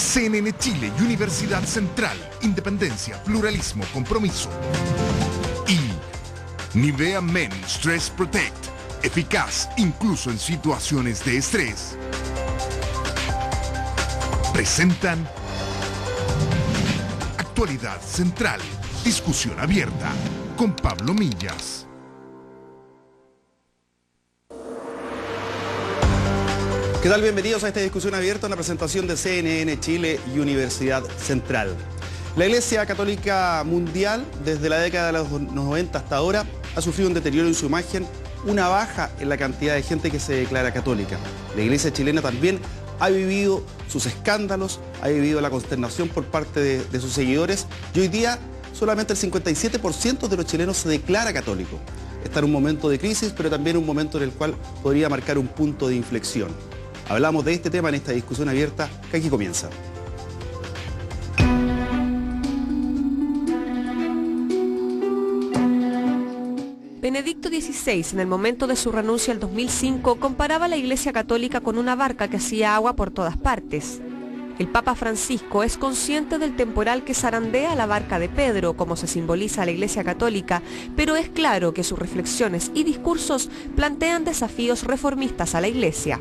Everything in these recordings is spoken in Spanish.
CNN Chile, Universidad Central, independencia, pluralismo, compromiso. Y Nivea Men Stress Protect, eficaz incluso en situaciones de estrés. Presentan Actualidad Central, discusión abierta, con Pablo Millas. ¿Qué tal? Bienvenidos a esta discusión abierta, una presentación de CNN Chile y Universidad Central. La Iglesia Católica Mundial, desde la década de los 90 hasta ahora, ha sufrido un deterioro en su imagen, una baja en la cantidad de gente que se declara católica. La Iglesia chilena también ha vivido sus escándalos, ha vivido la consternación por parte de sus seguidores y hoy día solamente el 57% de los chilenos se declara católico. Está en un momento de crisis, pero también un momento en el cual podría marcar un punto de inflexión. Hablamos de este tema en esta discusión abierta que aquí comienza. Benedicto XVI, en el momento de su renuncia al 2005, comparaba a la Iglesia Católica con una barca que hacía agua por todas partes. El Papa Francisco es consciente del temporal que zarandea la barca de Pedro, como se simboliza a la Iglesia Católica, pero es claro que sus reflexiones y discursos plantean desafíos reformistas a la Iglesia.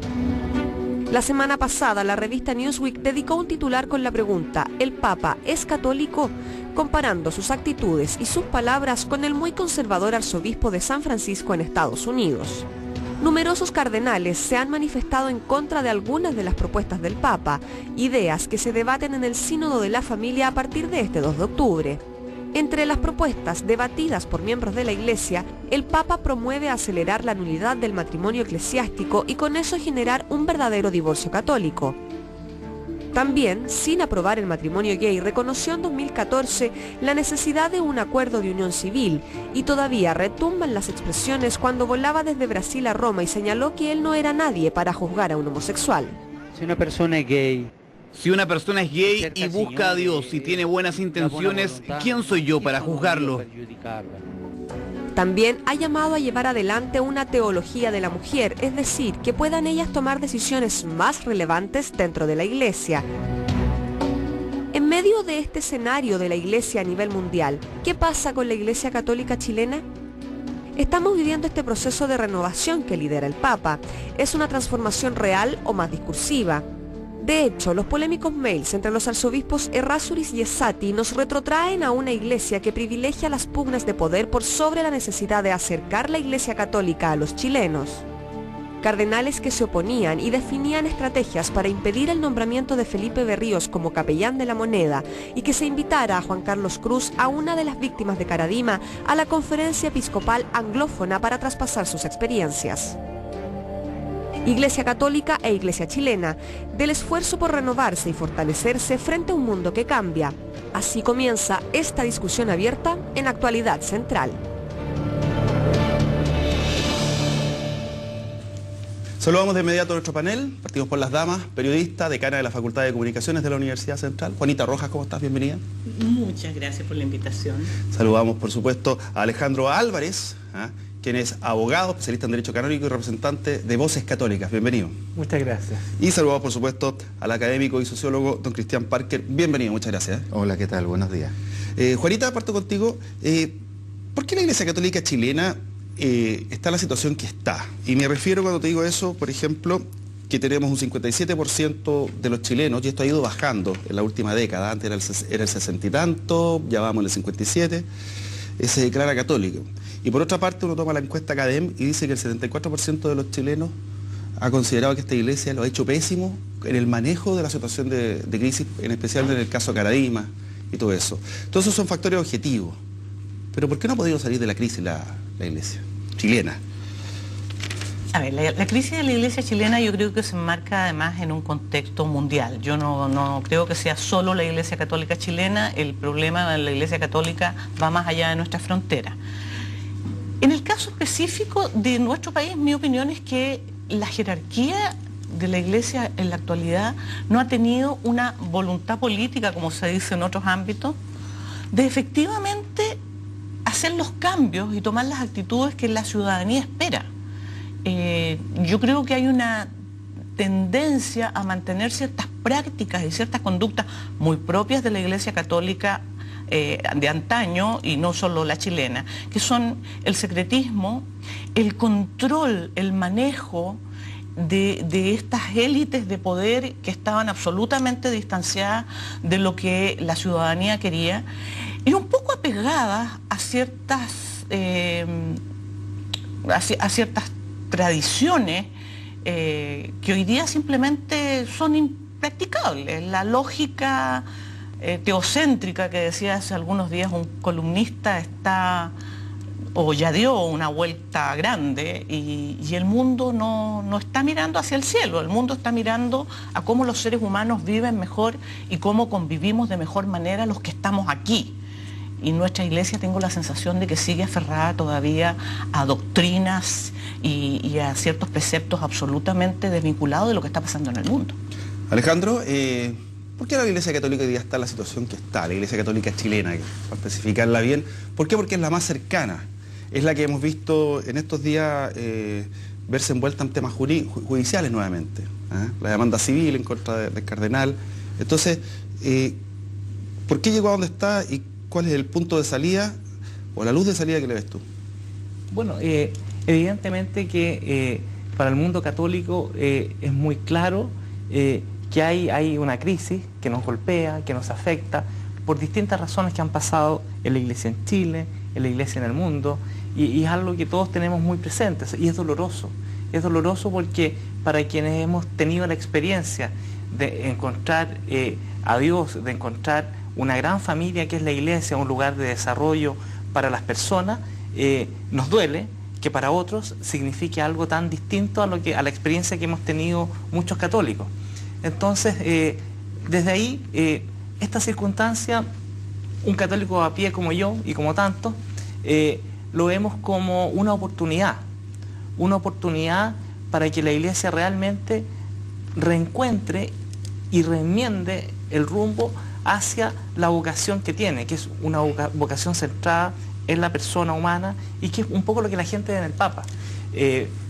La semana pasada, la revista Newsweek dedicó un titular con la pregunta ¿El Papa es católico?, comparando sus actitudes y sus palabras con el muy conservador arzobispo de San Francisco en Estados Unidos. Numerosos cardenales se han manifestado en contra de algunas de las propuestas del Papa, ideas que se debaten en el Sínodo de la Familia a partir de este 2 de octubre. Entre las propuestas debatidas por miembros de la Iglesia, el Papa promueve acelerar la nulidad del matrimonio eclesiástico y con eso generar un verdadero divorcio católico. También, sin aprobar el matrimonio gay, reconoció en 2014 la necesidad de un acuerdo de unión civil y todavía retumban las expresiones cuando volaba desde Brasil a Roma y señaló que él no era nadie para juzgar a un homosexual. Si una persona es gay y busca a Dios y tiene buenas intenciones, ¿quién soy yo para juzgarlo? También ha llamado a llevar adelante una teología de la mujer, es decir, que puedan ellas tomar decisiones más relevantes dentro de la Iglesia. En medio de este escenario de la Iglesia a nivel mundial, ¿qué pasa con la Iglesia Católica chilena? Estamos viviendo este proceso de renovación que lidera el Papa. ¿Es una transformación real o más discursiva? De hecho, los polémicos mails entre los arzobispos Errázuriz y Esati nos retrotraen a una iglesia que privilegia las pugnas de poder por sobre la necesidad de acercar la Iglesia Católica a los chilenos. Cardenales que se oponían y definían estrategias para impedir el nombramiento de Felipe Berríos como capellán de la Moneda y que se invitara a Juan Carlos Cruz, a una de las víctimas de Caradima, a la conferencia episcopal anglófona para traspasar sus experiencias. Iglesia Católica e Iglesia Chilena, del esfuerzo por renovarse y fortalecerse frente a un mundo que cambia. Así comienza esta discusión abierta en Actualidad Central. Saludamos de inmediato a nuestro panel. Partimos por las damas, periodista, decana de la Facultad de Comunicaciones de la Universidad Central. Juanita Rojas, ¿cómo estás? Bienvenida. Muchas gracias por la invitación. Saludamos, por supuesto, a Alejandro Álvarez, quien es abogado, especialista en Derecho Canónico y representante de Voces Católicas. Bienvenido. Muchas gracias. Y saludamos, por supuesto, al académico y sociólogo don Cristian Parker. Bienvenido, muchas gracias. Hola, ¿qué tal? Buenos días. Juanita, parto contigo. ¿Por qué la Iglesia Católica chilena está en la situación que está? Y me refiero, cuando te digo eso, por ejemplo, que tenemos un 57% de los chilenos, y esto ha ido bajando en la última década, antes era el 60 y tanto, ya vamos en el 57, se declara católico. Y por otra parte, uno toma la encuesta CADEM y dice que el 74% de los chilenos ha considerado que esta iglesia lo ha hecho pésimo en el manejo de la situación de crisis, en especial en el caso de Caradima y todo eso. Todos esos son factores objetivos. Pero ¿por qué no ha podido salir de la crisis la iglesia chilena? A ver, la crisis de la iglesia chilena yo creo que se enmarca además en un contexto mundial. Yo no creo que sea solo la Iglesia Católica chilena. El problema de la Iglesia Católica va más allá de nuestra frontera. En el caso específico de nuestro país, mi opinión es que la jerarquía de la Iglesia en la actualidad no ha tenido una voluntad política, como se dice en otros ámbitos, de efectivamente hacer los cambios y tomar las actitudes que la ciudadanía espera. Yo creo que hay una tendencia a mantener ciertas prácticas y ciertas conductas muy propias de la Iglesia Católica de antaño, y no solo la chilena, que son el secretismo, el control, el manejo de estas élites de poder que estaban absolutamente distanciadas de lo que la ciudadanía quería, y un poco apegadas a ciertas tradiciones que hoy día simplemente son impracticables. La lógica teocéntrica que decía hace algunos días un columnista ya dio una vuelta grande, y el mundo no está mirando hacia el cielo, el mundo está mirando a cómo los seres humanos viven mejor y cómo convivimos de mejor manera los que estamos aquí. Y nuestra iglesia, tengo la sensación de que sigue aferrada todavía a doctrinas y a ciertos preceptos absolutamente desvinculados de lo que está pasando en el mundo. Alejandro, ¿por qué la Iglesia Católica hoy día está en la situación que está? La Iglesia Católica chilena, para especificarla bien. ¿Por qué? Porque es la más cercana. Es la que hemos visto en estos días verse envuelta en temas judiciales nuevamente. La demanda civil en contra del cardenal. Entonces, ¿por qué llegó a donde está y cuál es el punto de salida o la luz de salida que le ves tú? Bueno, evidentemente que para el mundo católico es muy claro que hay una crisis que nos golpea, que nos afecta, por distintas razones que han pasado en la Iglesia en Chile, en la Iglesia en el mundo, y es algo que todos tenemos muy presentes, y es doloroso. Es doloroso porque para quienes hemos tenido la experiencia de encontrar a Dios, de encontrar una gran familia que es la Iglesia, un lugar de desarrollo para las personas, nos duele que para otros signifique algo tan distinto a la experiencia que hemos tenido muchos católicos. Entonces, desde ahí, esta circunstancia, un católico a pie como yo y como tantos, lo vemos como una oportunidad para que la Iglesia realmente reencuentre y reenmiende el rumbo hacia la vocación que tiene, que es una vocación centrada en la persona humana, y que es un poco lo que la gente ve en el Papa.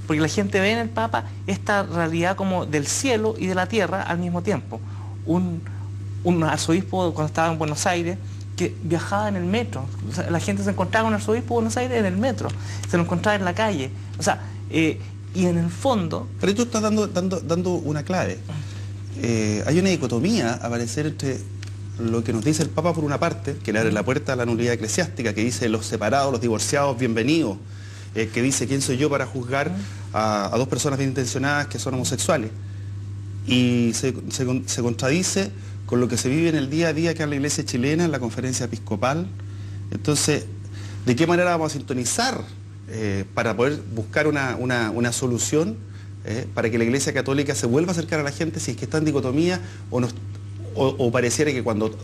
Porque la gente ve en el Papa esta realidad como del cielo y de la tierra al mismo tiempo. Un arzobispo, cuando estaba en Buenos Aires, que viajaba en el metro. O sea, la gente se encontraba con un arzobispo de Buenos Aires en el metro, se lo encontraba en la calle. O sea, y en el fondo... Pero tú estás dando una clave. Hay una dicotomía a aparecer entre lo que nos dice el Papa por una parte, que le abre la puerta a la nulidad eclesiástica, que dice los separados, los divorciados, bienvenidos, que dice quién soy yo para juzgar a dos personas bien intencionadas que son homosexuales, y se contradice con lo que se vive en el día a día acá en la Iglesia chilena, en la conferencia episcopal. Entonces, ¿de qué manera vamos a sintonizar para poder buscar una solución para que la Iglesia Católica se vuelva a acercar a la gente, si es que está en dicotomía o pareciera que cuando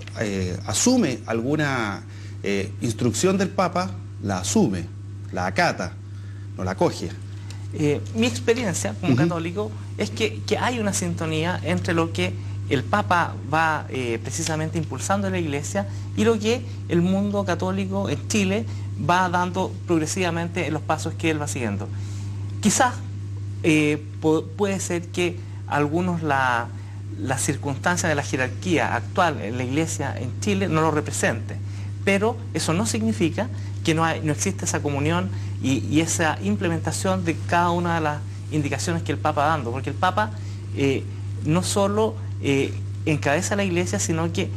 asume alguna instrucción del Papa, la asume, la acata, no la acoge? Mi experiencia como católico es que hay una sintonía entre lo que el Papa va precisamente impulsando en la Iglesia y lo que el mundo católico en Chile va dando progresivamente en los pasos que él va siguiendo. Quizás puede ser que algunos las circunstancias de la jerarquía actual en la Iglesia en Chile no lo represente, pero eso no significa que no existe esa comunión y esa implementación de cada una de las indicaciones que el Papa va dando, porque el Papa no solo encabeza la Iglesia, sino que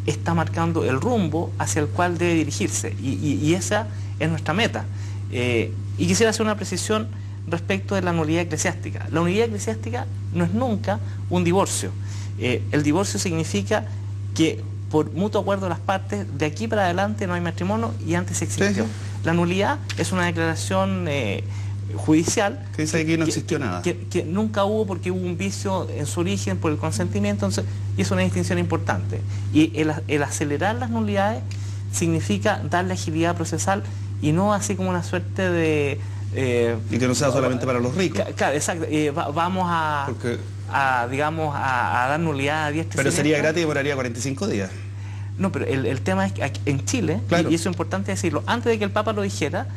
está marcando el rumbo hacia el cual debe dirigirse, y esa es nuestra meta. Y quisiera hacer una precisión respecto de la nulidad eclesiástica. La nulidad eclesiástica no es nunca un divorcio. El divorcio significa que por mutuo acuerdo de las partes, de aquí para adelante no hay matrimonio, y antes existió. Sí. La nulidad es una declaración judicial que dice que aquí no existió nada, que nunca hubo, porque hubo un vicio en su origen por el consentimiento. Entonces, y es una distinción importante, y el acelerar las nulidades significa darle agilidad procesal, y no así como una suerte de y que no sea solamente para los ricos. Claro, exacto. Vamos a dar nulidad a 10. Pero sería gratis y demoraría 45 días. No, pero el tema es que en Chile, claro, y eso es importante decirlo, antes de que el Papa lo dijera,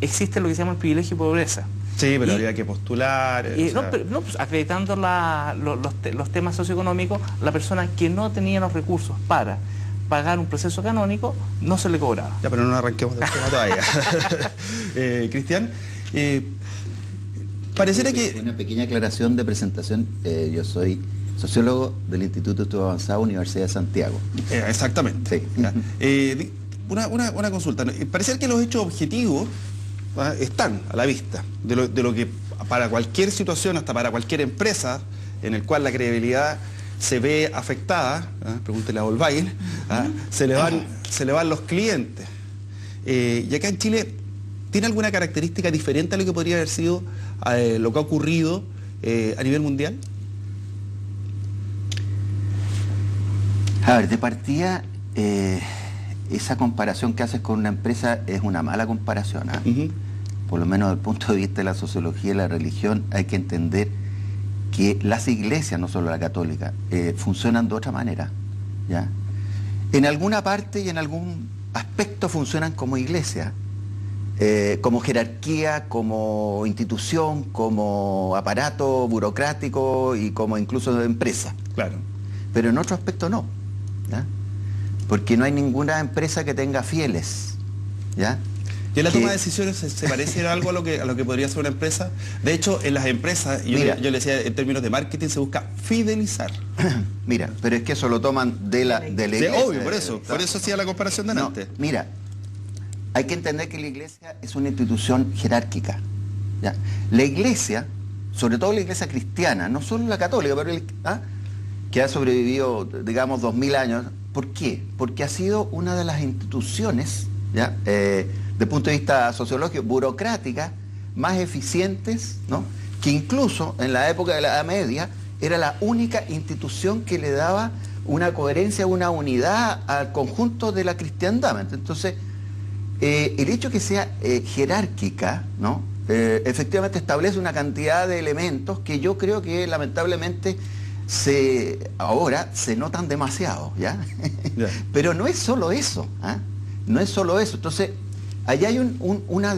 existe lo que se llama el privilegio de pobreza. Sí, pero Y- habría que postular. pues, acreditando los temas socioeconómicos, la persona que no tenía los recursos para pagar un proceso canónico, no se le cobraba. Ya, pero no nos arranquemos del tema todavía. Cristian, pareciera que... Una pequeña aclaración de presentación. Yo soy sociólogo del Instituto de Estudios Avanzados, Universidad de Santiago. Exactamente. Sí. Ya. Una consulta. Pareciera que los hechos objetivos están a la vista de lo que para cualquier situación, hasta para cualquier empresa en el cual la credibilidad se ve afectada, pregúntele a Volkswagen, se le van los clientes. Y acá en Chile, ¿tiene alguna característica diferente a lo que podría haber sido lo que ha ocurrido a nivel mundial? A ver, de partida, esa comparación que haces con una empresa es una mala comparación. Uh-huh. Por lo menos desde el punto de vista de la sociología y la religión, hay que entender que las iglesias, no solo la católica, funcionan de otra manera, ¿ya? En alguna parte y en algún aspecto funcionan como iglesia, como jerarquía, como institución, como aparato burocrático y como incluso de empresa. Claro. Pero en otro aspecto no, ¿ya? Porque no hay ninguna empresa que tenga fieles, ¿ya? ¿Y en la toma de decisiones se parece algo a lo que podría ser una empresa? De hecho, en las empresas, yo le decía, en términos de marketing, se busca fidelizar. Mira, pero es que eso lo toman de la iglesia. Obvio, por eso hacía la comparación de antes. Mira, hay que entender que la iglesia es una institución jerárquica, ¿ya? La iglesia, sobre todo la iglesia cristiana, no solo la católica, pero que ha sobrevivido, digamos, 2000 años. ¿Por qué? Porque ha sido una de las instituciones, ¿ya? Desde el punto de vista sociológico, burocrática, más eficientes, ¿no? Que incluso en la época de la Edad Media era la única institución que le daba una coherencia, una unidad al conjunto de la cristiandad. Entonces, el hecho que sea jerárquica, ¿no? Efectivamente establece una cantidad de elementos que yo creo que lamentablemente ahora se notan demasiado, ¿ya? Yeah. Pero no es solo eso, no es solo eso. Entonces, allá hay una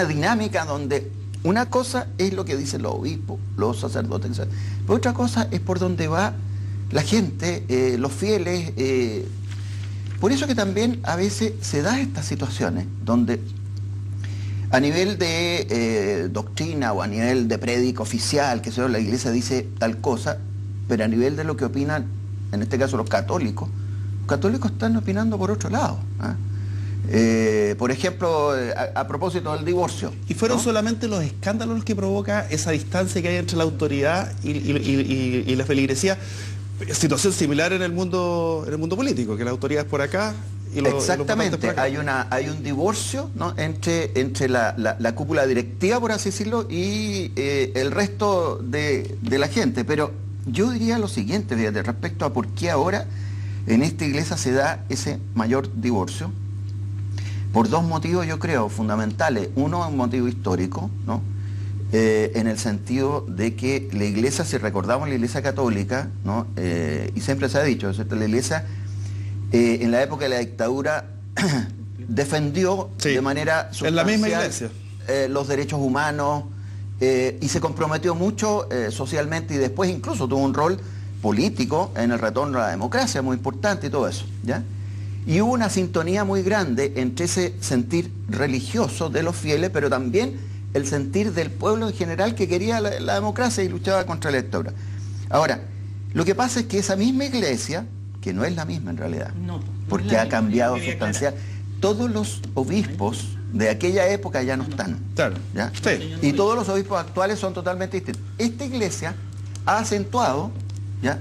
dinámica donde una cosa es lo que dicen los obispos, los sacerdotes, pero otra cosa es por donde va la gente, los fieles. Por eso que también a veces se da estas situaciones donde a nivel de doctrina o a nivel de prédica oficial, que la iglesia dice tal cosa, pero a nivel de lo que opinan, en este caso los católicos están opinando por otro lado. Por ejemplo, a propósito del divorcio. ¿Y fueron solamente los escándalos los que provoca esa distancia que hay entre la autoridad y la feligresía? Situación similar en el mundo político, que la autoridad es por acá. Exactamente, hay un divorcio, ¿no? entre la cúpula directiva, por así decirlo, y el resto de la gente. Pero yo diría lo siguiente, fíjate, respecto a por qué ahora en esta iglesia se da ese mayor divorcio, por dos motivos, yo creo, fundamentales. Uno, un motivo histórico, ¿no? En el sentido de que la iglesia, si recordamos la iglesia católica, ¿no? Y siempre se ha dicho, ¿cierto? La iglesia en la época de la dictadura defendió de manera sustancial, en la misma iglesia, los derechos humanos, y se comprometió mucho socialmente, y después incluso tuvo un rol político en el retorno a la democracia muy importante y todo eso, ¿ya? Y hubo una sintonía muy grande entre ese sentir religioso de los fieles, pero también el sentir del pueblo en general que quería la democracia y luchaba contra la dictadura. Ahora, lo que pasa es que esa misma iglesia, que no es la misma en realidad, porque ha cambiado sustancial. Todos los obispos de aquella época ya no están. Claro. ¿Ya? Sí. Y todos los obispos actuales son totalmente distintos. Esta iglesia ha acentuado, ¿ya?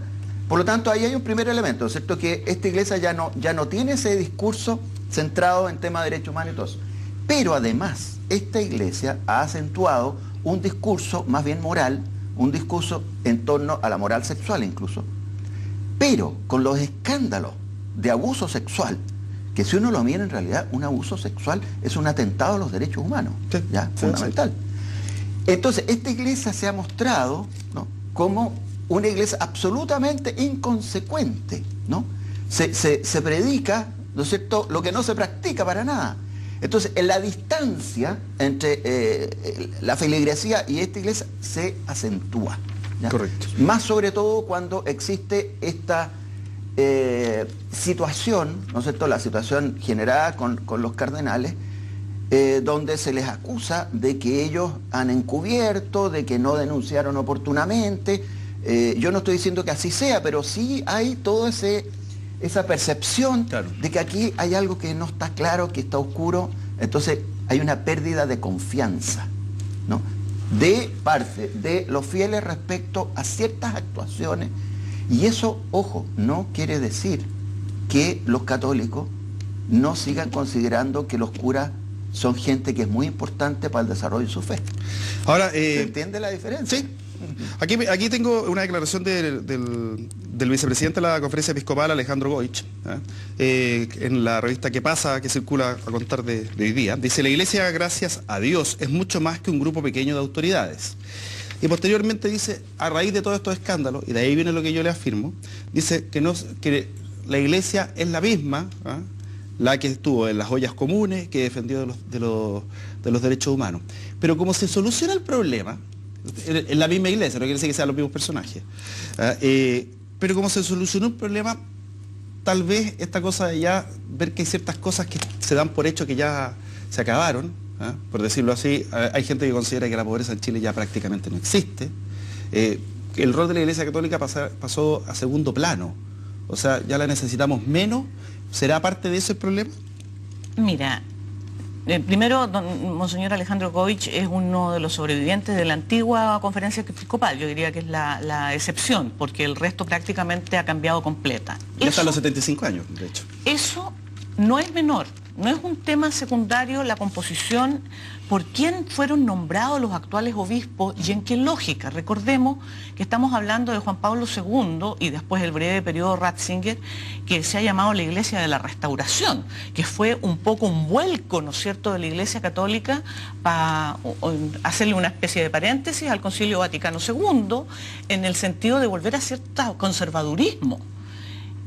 Por lo tanto, ahí hay un primer elemento, ¿cierto? Que esta iglesia ya no tiene ese discurso centrado en temas de derechos humanos y todo eso. Pero además, esta iglesia ha acentuado un discurso más bien moral, un discurso en torno a la moral sexual incluso. Pero con los escándalos de abuso sexual, que si uno lo mira en realidad, un abuso sexual es un atentado a los derechos humanos, ¿ya? Fundamental. Entonces, esta iglesia se ha mostrado, ¿no? como una iglesia absolutamente inconsecuente, ¿no? Se predica, ¿no es cierto?, lo que no se practica para nada. Entonces, en la distancia entre la feligresía y esta iglesia se acentúa. ¿Ya? Correcto. Más sobre todo cuando existe esta situación, ¿no es cierto?, la situación generada con los cardenales, donde se les acusa de que ellos han encubierto, de que no denunciaron oportunamente. Yo no estoy diciendo que así sea, pero sí hay toda esa percepción, claro, de que aquí hay algo que no está claro, que está oscuro. Entonces hay una pérdida de confianza, ¿no?, de parte de los fieles respecto a ciertas actuaciones. Y eso, ojo, no quiere decir que los católicos no sigan considerando que los curas son gente que es muy importante para el desarrollo de su fe. Ahora, ¿se entiende la diferencia? Sí. Aquí tengo una declaración del vicepresidente de la Conferencia Episcopal, Alejandro Goich, en la revista Que Pasa, que circula a contar de hoy día. Dice: la Iglesia, gracias a Dios, es mucho más que un grupo pequeño de autoridades. Y posteriormente dice, a raíz de todos estos escándalos, y de ahí viene lo que yo le afirmo, dice que la Iglesia es la misma, la que estuvo en las ollas comunes, que defendió de los derechos humanos. Pero como se soluciona el problema, en la misma iglesia, no quiere decir que sean los mismos personajes, pero como se solucionó un problema, tal vez esta cosa de ya ver que hay ciertas cosas que se dan por hecho que ya se acabaron, por decirlo así. Hay gente que considera que la pobreza en Chile ya prácticamente no existe. El rol de la Iglesia Católica pasó a segundo plano, o sea, ya la necesitamos menos. ¿Será parte de ese problema? Mira, primero, Monseñor Alejandro Goich es uno de los sobrevivientes de la antigua Conferencia Episcopal. Yo diría que es la excepción, porque el resto prácticamente ha cambiado completa. Ya está a los 75 años, de hecho. Eso no es menor, no es un tema secundario la composición, por quién fueron nombrados los actuales obispos y en qué lógica. Recordemos que estamos hablando de Juan Pablo II y después el breve periodo Ratzinger, que se ha llamado la Iglesia de la Restauración, que fue un poco un vuelco, ¿no es cierto?, de la Iglesia Católica para hacerle una especie de paréntesis al Concilio Vaticano II, en el sentido de volver a cierto conservadurismo.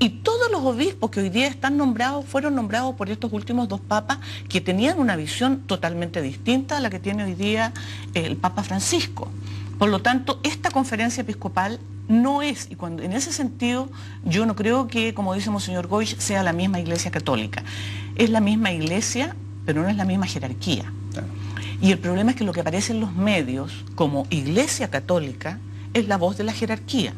Y todos los obispos que hoy día están nombrados fueron nombrados por estos últimos dos papas, que tenían una visión totalmente distinta a la que tiene hoy día el Papa Francisco. Por lo tanto, esta conferencia episcopal no es, y en ese sentido yo no creo que, como dice Monseñor Goich, sea la misma Iglesia Católica. Es la misma Iglesia, pero no es la misma jerarquía. Claro. Y el problema es que lo que aparece en los medios como Iglesia Católica es la voz de la jerarquía,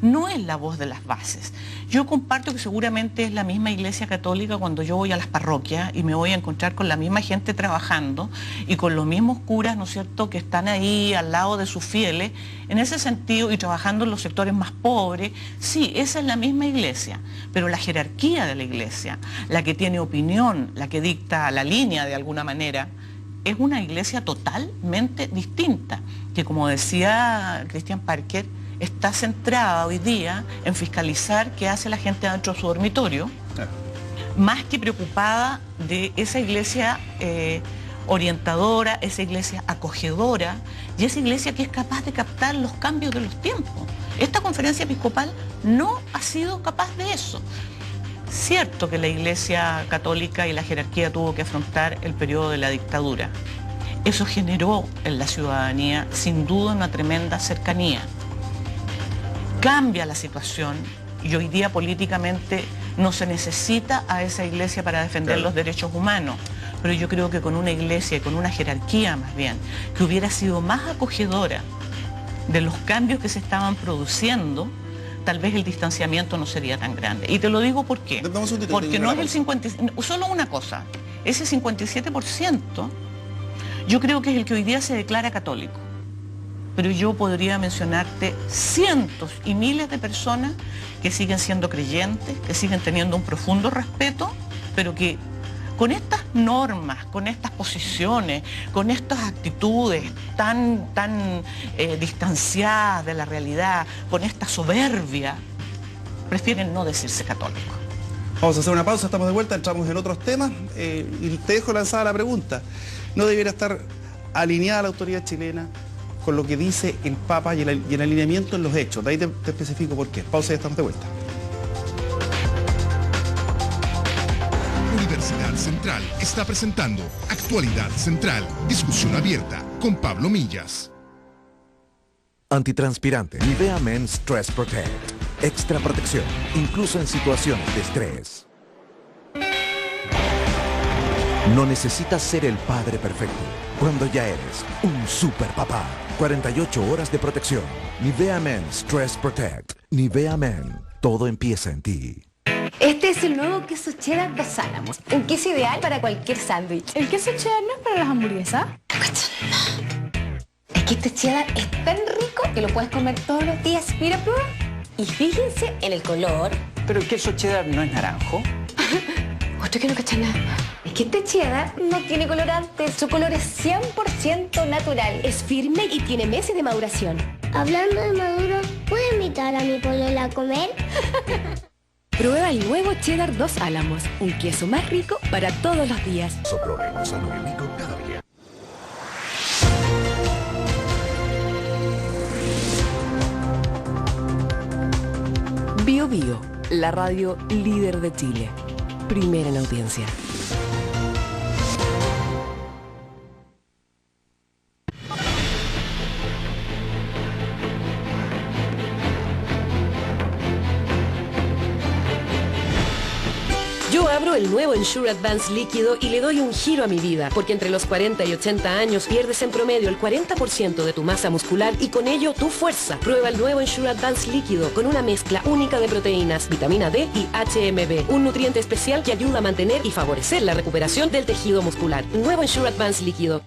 no es la voz de las bases. Yo comparto que seguramente es la misma Iglesia Católica cuando yo voy a las parroquias y me voy a encontrar con la misma gente trabajando y con los mismos curas, ¿no es cierto?, que están ahí al lado de sus fieles, en ese sentido, y trabajando en los sectores más pobres. Sí, esa es la misma Iglesia, pero la jerarquía de la Iglesia, la que tiene opinión, la que dicta la línea de alguna manera, es una Iglesia totalmente distinta, que, como decía Christian Parker, está centrada hoy día en fiscalizar qué hace la gente dentro de su dormitorio, claro, más que preocupada de esa iglesia orientadora, esa iglesia acogedora y esa iglesia que es capaz de captar los cambios de los tiempos. Esta conferencia episcopal no ha sido capaz de eso. Cierto que la Iglesia Católica y la jerarquía tuvo que afrontar el periodo de la dictadura. Eso generó en la ciudadanía, sin duda, una tremenda cercanía. Cambia la situación y hoy día políticamente no se necesita a esa iglesia para defender los derechos humanos, pero yo creo que con una iglesia y con una jerarquía más bien, que hubiera sido más acogedora de los cambios que se estaban produciendo, tal vez el distanciamiento no sería tan grande. Y te lo digo ¿por qué? Porque no es el 50%, solo una cosa, ese 57% yo creo que es el que hoy día se declara católico. Pero yo podría mencionarte cientos y miles de personas que siguen siendo creyentes, que siguen teniendo un profundo respeto, pero que con estas normas, con estas posiciones, con estas actitudes tan distanciadas de la realidad, con esta soberbia, prefieren no decirse católicos. Vamos a hacer una pausa, estamos de vuelta, entramos en otros temas y te dejo lanzada la pregunta. ¿No debiera estar alineada la autoridad chilena con lo que dice el Papa y el alineamiento en los hechos? De ahí te especifico por qué. Pausa y estamos de vuelta. Universidad Central está presentando Actualidad Central, discusión abierta con Pablo Millas. Antitranspirante. Nivea Men Stress Protect. Extra protección, incluso en situaciones de estrés. No necesitas ser el padre perfecto cuando ya eres un super papá. 48 horas de protección. Nivea Men Stress Protect. Nivea Men. Todo empieza en ti. Este es el nuevo queso cheddar Dos Álamos. Un queso ideal para cualquier sándwich. ¿El queso cheddar no es para las hamburguesas? Es que este cheddar es tan rico que lo puedes comer todos los días. Mira, prueba. Y fíjense en el color. Pero el queso cheddar no es naranjo. Otro que no cacha nada. Es que este cheddar no tiene colorante. Su color es 100% natural. Es firme y tiene meses de maduración. Hablando de maduro, ¿puedo invitar a mi polola a comer? Prueba el nuevo cheddar Dos Álamos, un queso más rico para todos los días. Soprole, sano y rico cada día. Bio Bio, la radio líder de Chile. Primera en audiencia. Yo abro el nuevo Ensure Advance líquido y le doy un giro a mi vida, porque entre los 40 y 80 años pierdes en promedio el 40% de tu masa muscular y con ello tu fuerza. Prueba el nuevo Ensure Advance líquido con una mezcla única de proteínas, vitamina D y HMB, un nutriente especial que ayuda a mantener y favorecer la recuperación del tejido muscular. Nuevo Ensure Advance líquido.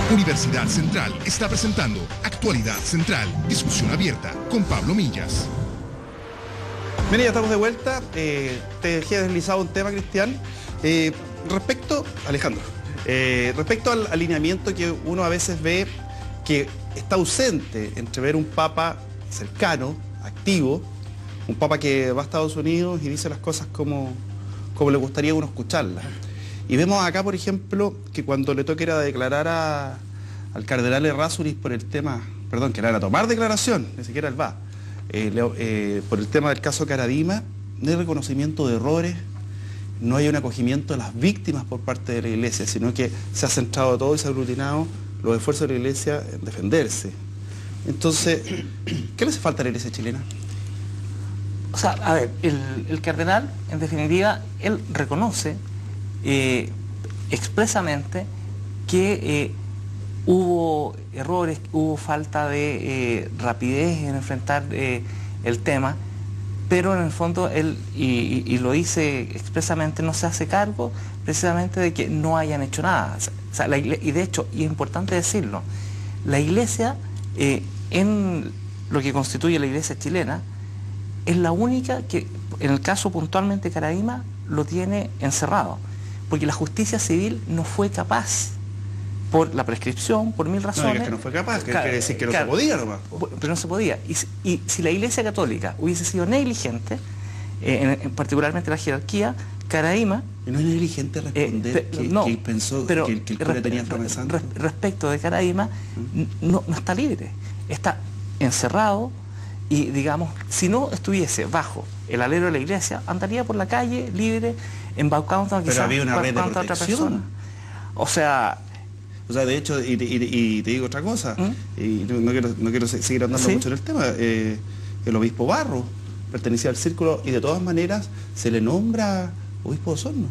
Universidad Central está presentando Actualidad Central, discusión abierta con Pablo Millas. Mira, ya estamos de vuelta. Te dejé deslizado un tema, Cristian. Respecto al alineamiento que uno a veces ve que está ausente entre ver un papa cercano, activo, un papa que va a Estados Unidos y dice las cosas como le gustaría a uno escucharlas. Y vemos acá, por ejemplo, que cuando le toca ir a declarar al cardenal Errázuriz por el tema, perdón, que era a tomar declaración, ni siquiera él va, por el tema del caso Caradima, no hay reconocimiento de errores, no hay un acogimiento de las víctimas por parte de la Iglesia, sino que se ha centrado todo y se ha aglutinado los esfuerzos de la Iglesia en defenderse. Entonces, ¿qué le hace falta a la Iglesia chilena? O sea, a ver, el cardenal, en definitiva, él reconoce expresamente que hubo errores, hubo falta de rapidez en enfrentar el tema, pero en el fondo él, y lo dice expresamente, no se hace cargo precisamente de que no hayan hecho nada. O sea, y de hecho, y es importante decirlo, la Iglesia, en lo que constituye la Iglesia chilena, es la única que, en el caso puntualmente de Caradima, lo tiene encerrado. Porque la justicia civil no fue capaz, por la prescripción, por mil razones. No, es que no fue capaz, que quiere decir que no se podía nomás. Pero no se podía. Y si la Iglesia Católica hubiese sido negligente, particularmente la jerarquía, Caradima... ¿Y no es negligente responder que pensó que el cura tenía fama santa? Respecto de Caradima, no está libre. Está encerrado y, digamos, si no estuviese bajo el alero de la Iglesia, andaría por la calle libre, embaucando quizás. Pero había una red de protección. O sea, de hecho, y te digo otra cosa, y no quiero seguir andando mucho en el tema, el obispo Barro pertenecía al círculo y de todas maneras se le nombra obispo de Osorno.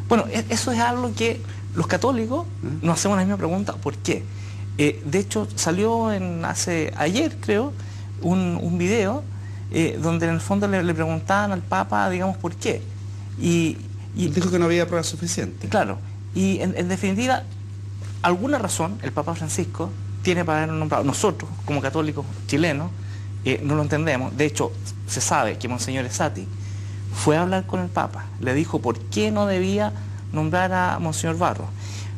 Bueno, eso es algo que los católicos nos hacemos la misma pregunta, ¿por qué? De hecho, salió ayer, creo, un video donde en el fondo le preguntaban al Papa, digamos, ¿por qué? Y dijo que no había pruebas suficientes. Claro, y en definitiva, alguna razón el Papa Francisco tiene para habernos nombrado. Nosotros, como católicos chilenos, no lo entendemos. De hecho, se sabe que Monseñor Esati fue a hablar con el Papa, le dijo por qué no debía nombrar a Monseñor Barro.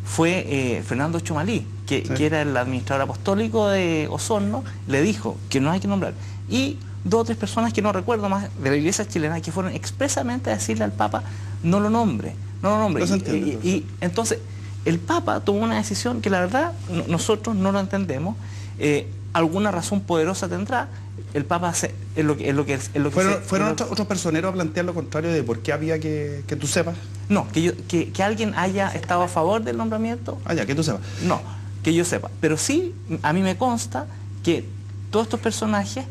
Fue Fernando Chomalí, que era el administrador apostólico de Osorno, le dijo que no hay que nombrar. Y 2 o 3 personas que no recuerdo más de la Iglesia chilena que fueron expresamente a decirle al Papa no lo nombre, no lo nombre. Y entonces el Papa tomó una decisión que la verdad nosotros no lo entendemos. alguna razón poderosa tendrá, el Papa ¿Fueron otros personeros a plantear lo contrario de por qué había que tú sepas? No, que alguien haya estado a favor del nombramiento. Ah, ya, que tú sepas. No, que yo sepa. Pero sí, a mí me consta que todos estos personajes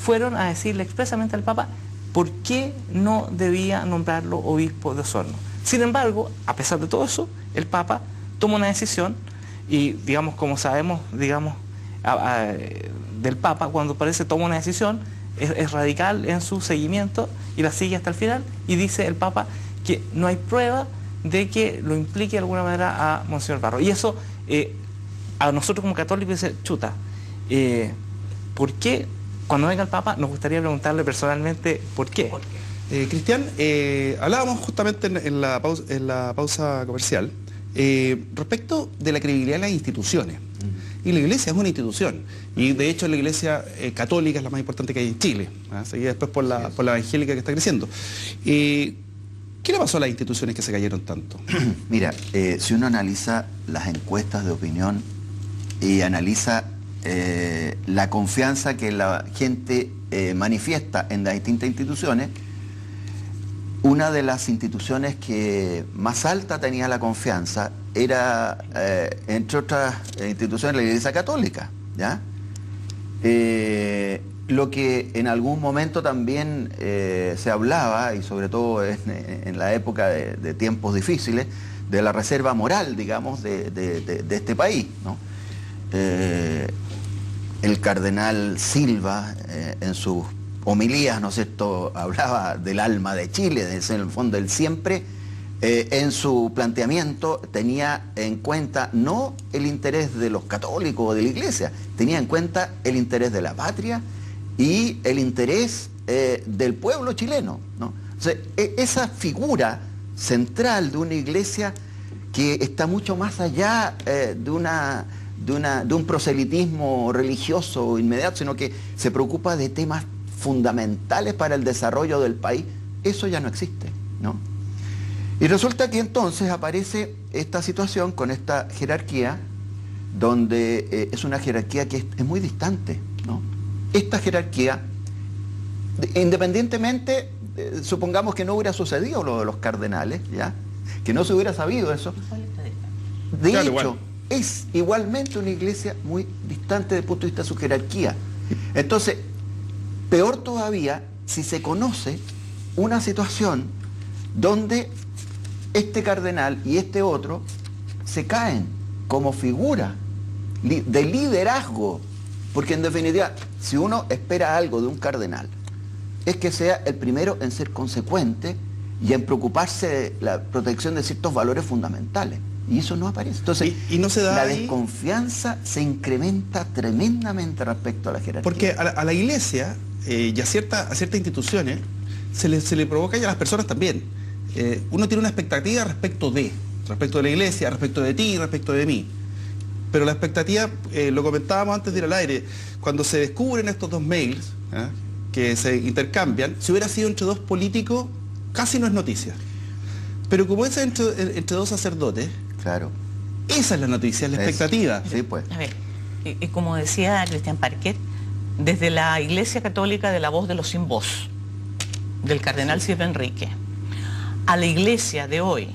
fueron a decirle expresamente al Papa por qué no debía nombrarlo obispo de Osorno. Sin embargo, a pesar de todo eso, el Papa toma una decisión y, digamos, como sabemos, digamos, del Papa, cuando parece toma una decisión, es radical en su seguimiento y la sigue hasta el final, y dice el Papa que no hay prueba de que lo implique de alguna manera a Monseñor Barro. Y eso, a nosotros como católicos, dice, chuta, ¿por qué? Cuando venga el Papa nos gustaría preguntarle personalmente por qué. Cristian, hablábamos justamente en la pausa comercial respecto de la credibilidad de las instituciones. Y la iglesia es una institución, y de hecho la iglesia católica es la más importante que hay en Chile, seguida después por la evangélica que está creciendo. ¿Qué le pasó a las instituciones que se cayeron tanto? Mira, si uno analiza las encuestas de opinión y analiza la confianza que la gente manifiesta en las distintas instituciones, una de las instituciones que más alta tenía la confianza era, entre otras instituciones, la Iglesia Católica, ¿ya? Lo que en algún momento también se hablaba, y sobre todo en la época de tiempos difíciles, de la reserva moral, digamos, de este país, ¿no? El cardenal Silva, en sus homilías, ¿no es cierto?, hablaba del alma de Chile, en el fondo él siempre, en su planteamiento, tenía en cuenta no el interés de los católicos o de la iglesia, tenía en cuenta el interés de la patria y el interés del pueblo chileno, ¿no? O sea, esa figura central de una iglesia que está mucho más allá de un proselitismo religioso inmediato, sino que se preocupa de temas fundamentales para el desarrollo del país, eso ya no existe, ¿no? Y resulta que entonces aparece esta situación con esta jerarquía, donde es una jerarquía que es muy distante, ¿no? Esta jerarquía, independientemente, supongamos que no hubiera sucedido lo de los cardenales, ¿ya?, que no se hubiera sabido eso, de hecho, igual, es igualmente una iglesia muy distante desde el punto de vista de su jerarquía. Entonces, peor todavía si se conoce una situación donde este cardenal y este otro se caen como figura de liderazgo, porque en definitiva, si uno espera algo de un cardenal, es que sea el primero en ser consecuente y en preocuparse de la protección de ciertos valores fundamentales. Y eso no aparece. Entonces, y no se da la ahí, desconfianza se incrementa tremendamente respecto a la jerarquía. Porque a la iglesia y a ciertas instituciones se le provoca, y a las personas también, uno tiene una expectativa respecto de la iglesia, respecto de ti, respecto de mí. Pero la expectativa, lo comentábamos antes de ir al aire, cuando se descubren estos dos mails que se intercambian, si hubiera sido entre dos políticos, casi no es noticia. Pero como es entre dos sacerdotes, claro, esa es la noticia, es la expectativa. Sí, pues. A ver, y como decía Cristian Parker, desde la Iglesia Católica de la voz de los sin voz, del cardenal Silva Enrique, a la iglesia de hoy,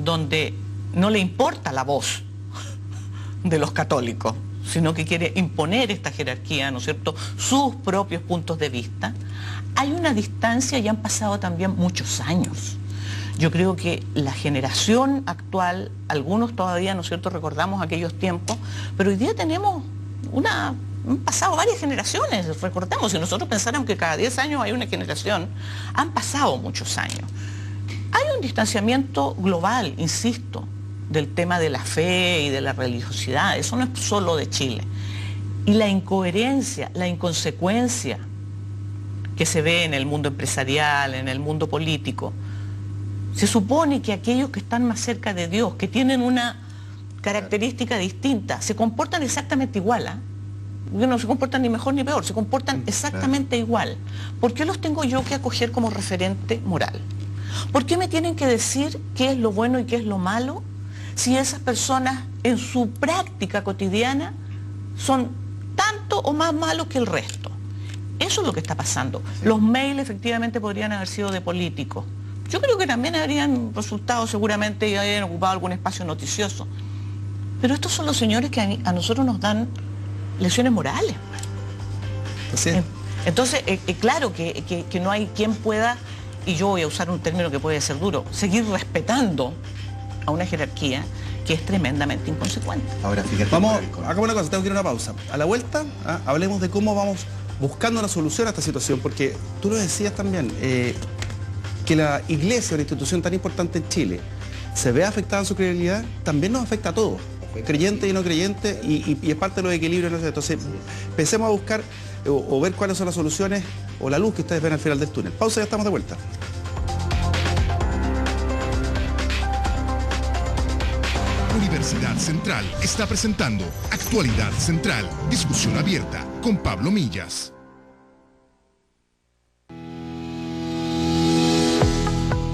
donde no le importa la voz de los católicos, sino que quiere imponer esta jerarquía, ¿no es cierto?, sus propios puntos de vista, hay una distancia y han pasado también muchos años. Yo creo que la generación actual, algunos todavía, ¿no es cierto?, recordamos aquellos tiempos, pero hoy día tenemos han pasado varias generaciones, recordemos, si nosotros pensáramos que cada 10 años hay una generación, han pasado muchos años. Hay un distanciamiento global, insisto, del tema de la fe y de la religiosidad, eso no es solo de Chile. Y la incoherencia, la inconsecuencia que se ve en el mundo empresarial, en el mundo político, se supone que aquellos que están más cerca de Dios, que tienen una característica distinta, se comportan exactamente igual, ¿eh? No se comportan ni mejor ni peor, se comportan exactamente igual. ¿Por qué los tengo yo que acoger como referente moral? ¿Por qué me tienen que decir qué es lo bueno y qué es lo malo si esas personas en su práctica cotidiana son tan tanto o más malos que el resto. Eso es lo que está pasando. Los mails efectivamente podrían haber sido de políticos. Yo creo que también habrían resultado seguramente y habrían ocupado algún espacio noticioso. Pero estos son los señores que a nosotros nos dan lecciones morales. Sí. Entonces, claro que no hay quien pueda, y yo voy a usar un término que puede ser duro, seguir respetando a una jerarquía que es tremendamente inconsecuente. Ahora, fíjate. Hagamos una cosa, tengo que ir a una pausa. A la vuelta, hablemos de cómo vamos buscando una solución a esta situación, porque tú lo decías también, que la iglesia, una institución tan importante en Chile, se vea afectada en su credibilidad, también nos afecta a todos, creyentes y no creyentes, y es parte de los equilibrios. Entonces, empecemos a buscar o ver cuáles son las soluciones o la luz que ustedes ven al final del túnel. Pausa, ya estamos de vuelta. Universidad Central está presentando Actualidad Central, discusión abierta con Pablo Millas.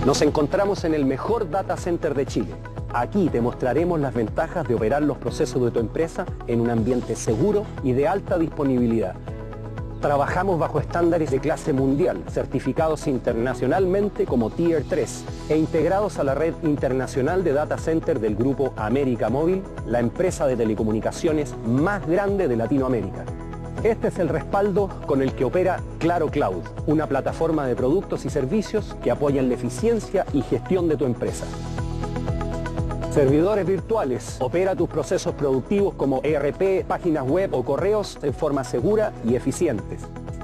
Nos encontramos en el mejor data center de Chile. Aquí te mostraremos las ventajas de operar los procesos de tu empresa en un ambiente seguro y de alta disponibilidad. Trabajamos bajo estándares de clase mundial, certificados internacionalmente como Tier 3 e integrados a la red internacional de data center del grupo América Móvil, la empresa de telecomunicaciones más grande de Latinoamérica. Este es el respaldo con el que opera Claro Cloud, una plataforma de productos y servicios que apoyan la eficiencia y gestión de tu empresa. Servidores virtuales. Opera tus procesos productivos como ERP, páginas web o correos en forma segura y eficientes.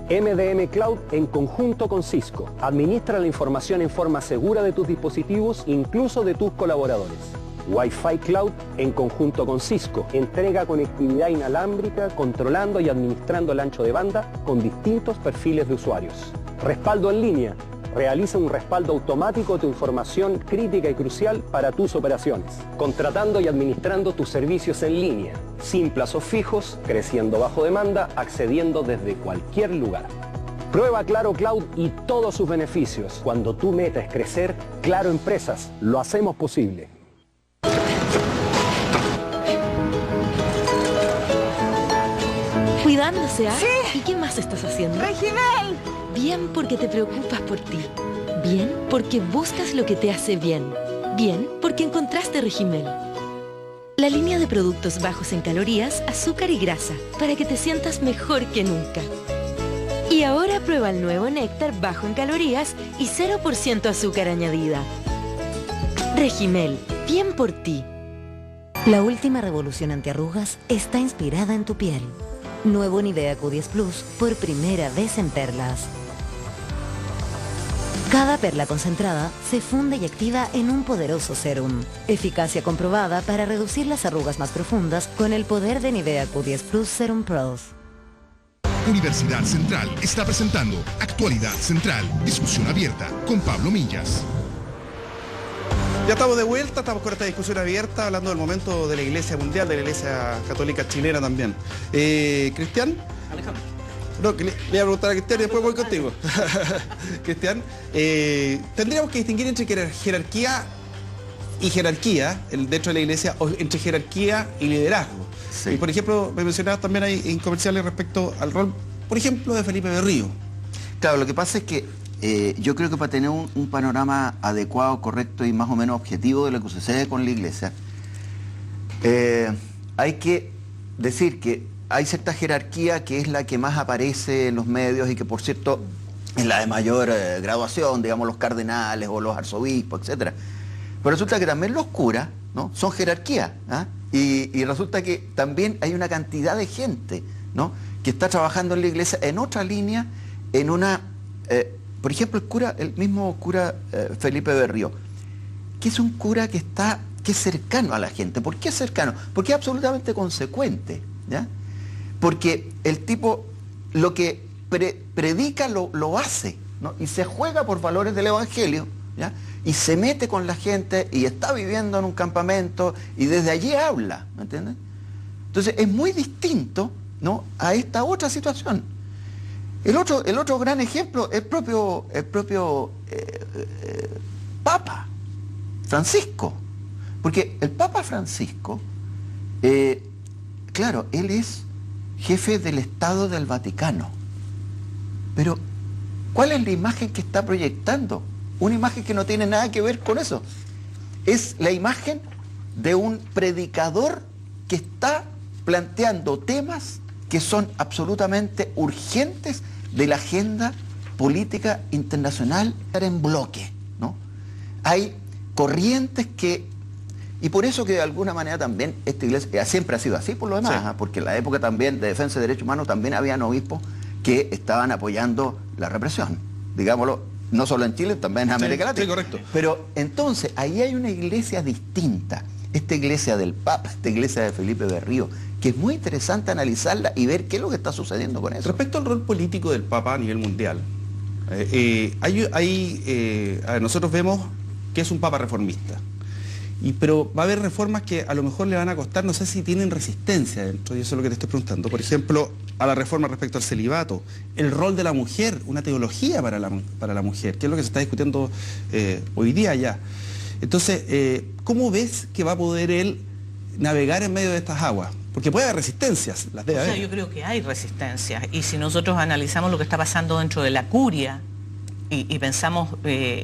MDM Cloud en conjunto con Cisco. Administra la información en forma segura de tus dispositivos, incluso de tus colaboradores. Wi-Fi Cloud en conjunto con Cisco. Entrega conectividad inalámbrica, controlando y administrando el ancho de banda con distintos perfiles de usuarios. Respaldo en línea. Realiza un respaldo automático de tu información crítica y crucial para tus operaciones, contratando y administrando tus servicios en línea, sin plazos fijos, creciendo bajo demanda, accediendo desde cualquier lugar. Prueba Claro Cloud y todos sus beneficios. Cuando tu meta es crecer, Claro Empresas, lo hacemos posible. ¿Cuidándose, ah? Sí. ¿Y qué más estás haciendo? ¡Regimel! Bien porque te preocupas por ti. Bien porque buscas lo que te hace bien. Bien porque encontraste Regimel. La línea de productos bajos en calorías, azúcar y grasa, para que te sientas mejor que nunca. Y ahora prueba el nuevo néctar bajo en calorías y 0% azúcar añadida. Regimel, bien por ti. La última revolución antiarrugas está inspirada en tu piel. Nuevo Nivea Q10 Plus por primera vez en perlas. Cada perla concentrada se funde y activa en un poderoso sérum. Eficacia comprobada para reducir las arrugas más profundas con el poder de Nivea Q10 Plus Serum Pro. Universidad Central está presentando Actualidad Central, discusión abierta con Pablo Millas. Ya estamos de vuelta, estamos con esta discusión abierta, hablando del momento de la Iglesia Mundial, de la Iglesia Católica Chilena también. Cristian. Alejandro. No, que le voy a preguntar a Cristian y después voy contigo. Cristian, tendríamos que distinguir entre jerarquía y jerarquía dentro de la Iglesia, o entre jerarquía y liderazgo. Sí. Y por ejemplo, me mencionabas también ahí en comerciales respecto al rol, por ejemplo, de Felipe Berrío. Claro, lo que pasa es que yo creo que para tener un panorama adecuado, correcto y más o menos objetivo de lo que sucede con la Iglesia, hay que decir que hay cierta jerarquía que es la que más aparece en los medios y que, por cierto, es la de mayor graduación, digamos, los cardenales o los arzobispos, etc. Pero resulta que también los curas, ¿no?, son jerarquía, ¿ah? Y resulta que también hay una cantidad de gente, ¿no?, que está trabajando en la Iglesia en otra línea, en una... por ejemplo, el mismo cura Felipe Berrío, que es un cura que es cercano a la gente. ¿Por qué es cercano? Porque es absolutamente consecuente, ¿ya? Porque el tipo lo que predica lo hace, ¿no?, y se juega por valores del Evangelio, ¿ya?, y se mete con la gente y está viviendo en un campamento y desde allí habla, ¿me entiendes? Entonces es muy distinto, ¿no?, a esta otra situación. El otro gran ejemplo es el propio Papa Francisco, porque el Papa Francisco, claro, él es jefe del Estado del Vaticano. Pero, ¿cuál es la imagen que está proyectando? Una imagen que no tiene nada que ver con eso. Es la imagen de un predicador que está planteando temas que son absolutamente urgentes de la agenda política internacional en bloque, ¿no? Hay corrientes que... Y por eso que de alguna manera también esta iglesia siempre ha sido así por lo demás, sí. Porque en la época también de defensa de derechos humanos también habían obispos que estaban apoyando la represión, digámoslo, no solo en Chile, también en América Latina. Sí, correcto. Pero entonces, ahí hay una iglesia distinta, esta iglesia del Papa, esta iglesia de Felipe Berrío, que es muy interesante analizarla y ver qué es lo que está sucediendo con eso. Respecto al rol político del Papa a nivel mundial, nosotros vemos que es un Papa reformista. Pero va a haber reformas que a lo mejor le van a costar, no sé si tienen resistencia dentro, y eso es lo que te estoy preguntando. Por ejemplo, a la reforma respecto al celibato, el rol de la mujer, una teología para la mujer, que es lo que se está discutiendo hoy día ya. Entonces, ¿cómo ves que va a poder él navegar en medio de estas aguas? Porque puede haber resistencias, las debe haber. Yo creo que hay resistencias, y si nosotros analizamos lo que está pasando dentro de la curia, y pensamos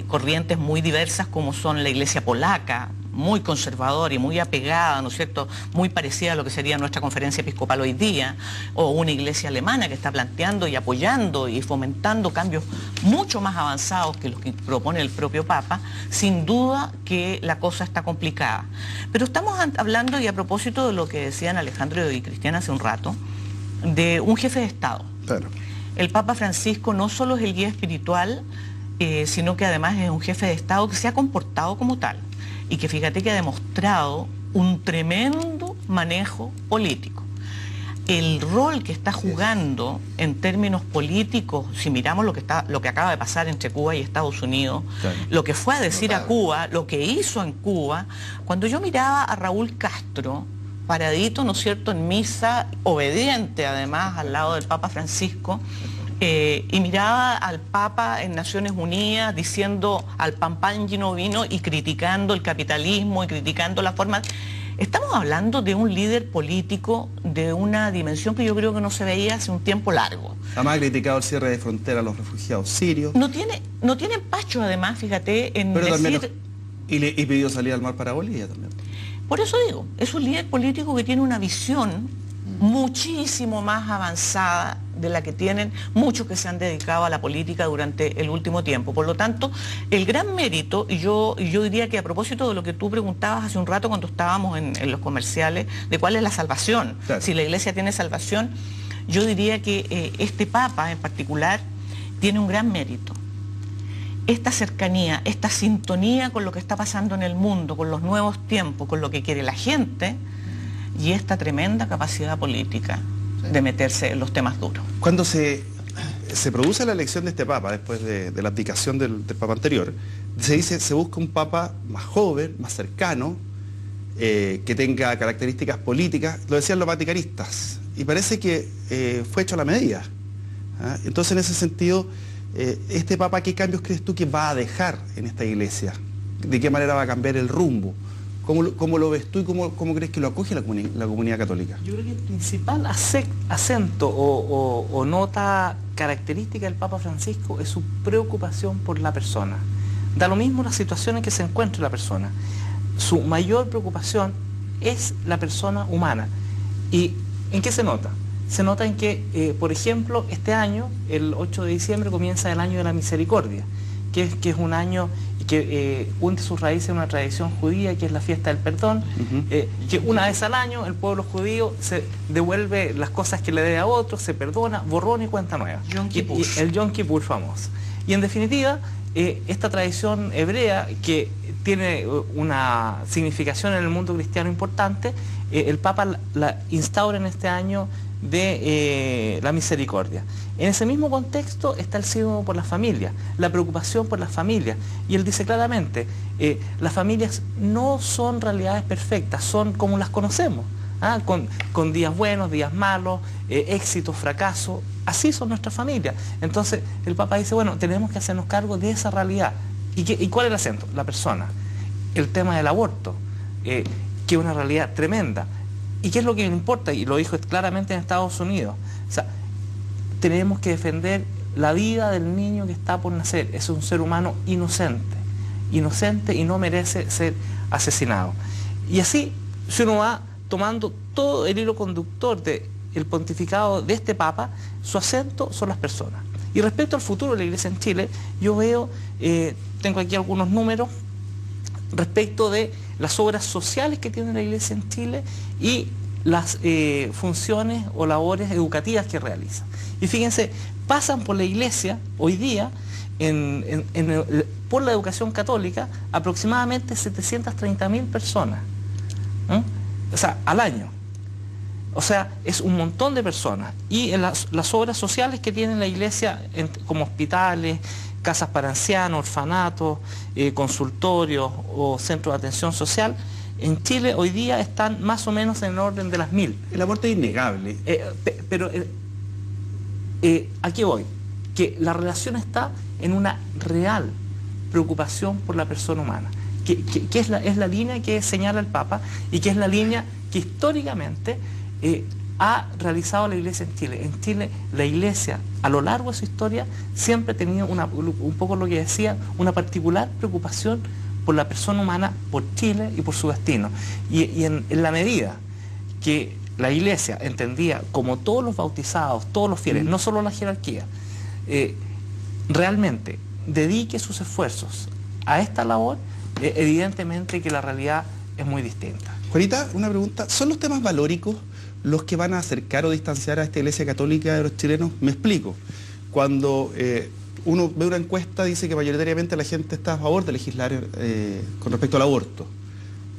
corrientes muy diversas como son la iglesia polaca, muy conservadora y muy apegada, ¿no es cierto?, muy parecida a lo que sería nuestra conferencia episcopal hoy día, o una iglesia alemana que está planteando y apoyando y fomentando cambios mucho más avanzados que los que propone el propio Papa, sin duda que la cosa está complicada. Pero estamos hablando, y a propósito de lo que decían Alejandro y Cristiana hace un rato, de un jefe de Estado. Claro. El Papa Francisco no solo es el guía espiritual, sino que además es un jefe de Estado que se ha comportado como tal. Y que fíjate que ha demostrado un tremendo manejo político. El rol que está jugando en términos políticos, si miramos lo que acaba de pasar entre Cuba y Estados Unidos, claro, lo que fue a decir a Cuba, lo que hizo en Cuba, cuando yo miraba a Raúl Castro, paradito, ¿no es cierto?, en misa, obediente además al lado del Papa Francisco, y miraba al Papa en Naciones Unidas diciendo al pan pan y no vino, y criticando el capitalismo y criticando la forma. Estamos hablando de un líder político de una dimensión que yo creo que no se veía hace un tiempo largo. Además ha criticado el cierre de frontera a los refugiados sirios. No tiene empacho además, fíjate, en pero decir... Y pidió salir al mar para Bolivia también. Por eso digo, es un líder político que tiene una visión muchísimo más avanzada de la que tienen muchos que se han dedicado a la política durante el último tiempo. Por lo tanto, el gran mérito, y yo diría que a propósito de lo que tú preguntabas hace un rato cuando estábamos en los comerciales, de cuál es la salvación, claro, si la iglesia tiene salvación, yo diría que este Papa en particular tiene un gran mérito. Esta cercanía, esta sintonía con lo que está pasando en el mundo, con los nuevos tiempos, con lo que quiere la gente, y esta tremenda capacidad política de meterse en los temas duros. Cuando se produce la elección de este Papa, después de la abdicación del Papa anterior, se busca un Papa más joven, más cercano, que tenga características políticas, lo decían los vaticanistas, y parece que fue hecho a la medida. Entonces, en ese sentido, este Papa, ¿qué cambios crees tú que va a dejar en esta iglesia? ¿De qué manera va a cambiar el rumbo? ¿Cómo lo ves tú y cómo crees que lo acoge la comunidad católica? Yo creo que el principal acento o nota característica del Papa Francisco es su preocupación por la persona. Da lo mismo la situación en que se encuentre la persona. Su mayor preocupación es la persona humana. ¿Y en qué se nota? Se nota en que, por ejemplo, este año, el 8 de diciembre, comienza el año de la misericordia, que es un año que hunde sus raíces en una tradición judía, que es la fiesta del perdón, que una vez al año el pueblo judío se devuelve las cosas que le debe a otros, se perdona, borrón y cuenta nueva. Yom Kippur. El Yom Kippur famoso. Y en definitiva, esta tradición hebrea, que tiene una significación en el mundo cristiano importante, el Papa la instaura en este año de la misericordia. En ese mismo contexto está el sínodo por la familia, la preocupación por las familias, y él dice claramente, las familias no son realidades perfectas, son como las conocemos, con días buenos, días malos, éxitos, fracasos, así son nuestras familias. Entonces el Papa dice, bueno, tenemos que hacernos cargo de esa realidad. ¿Y cuál es el acento? La persona. El tema del aborto, que es una realidad tremenda. ¿Y qué es lo que me importa? Y lo dijo claramente en Estados Unidos. O sea, tenemos que defender la vida del niño que está por nacer. Es un ser humano inocente y no merece ser asesinado. Y así, si uno va tomando todo el hilo conductor del pontificado de este Papa, su acento son las personas. Y respecto al futuro de la Iglesia en Chile, yo veo, tengo aquí algunos números respecto de las obras sociales que tiene la Iglesia en Chile y las funciones o labores educativas que realiza. Y fíjense, pasan por la Iglesia hoy día, por la educación católica, aproximadamente 730.000 personas, ¿no? O sea, al año. O sea, es un montón de personas. Y en las obras sociales que tiene la Iglesia, como hospitales, casas para ancianos, orfanatos, consultorios o centros de atención social, en Chile hoy día están más o menos en el orden de las 1000. El aporte es innegable. Pero aquí voy, que la relación está en una real preocupación por la persona humana, que es la línea que señala el Papa y que es la línea que históricamente ha realizado la Iglesia en Chile. En Chile la Iglesia a lo largo de su historia siempre ha tenido un poco lo que decía, una particular preocupación por la persona humana, por Chile y por su destino. Y en la medida que la Iglesia entendía, como todos los bautizados, todos los fieles, no solo la jerarquía, realmente dedique sus esfuerzos a esta labor, evidentemente que la realidad es muy distinta. Juanita, una pregunta. ¿Son los temas valóricos los que van a acercar o distanciar a esta Iglesia Católica de los chilenos? Me explico. Cuando uno ve una encuesta, dice que mayoritariamente la gente está a favor de legislar con respecto al aborto.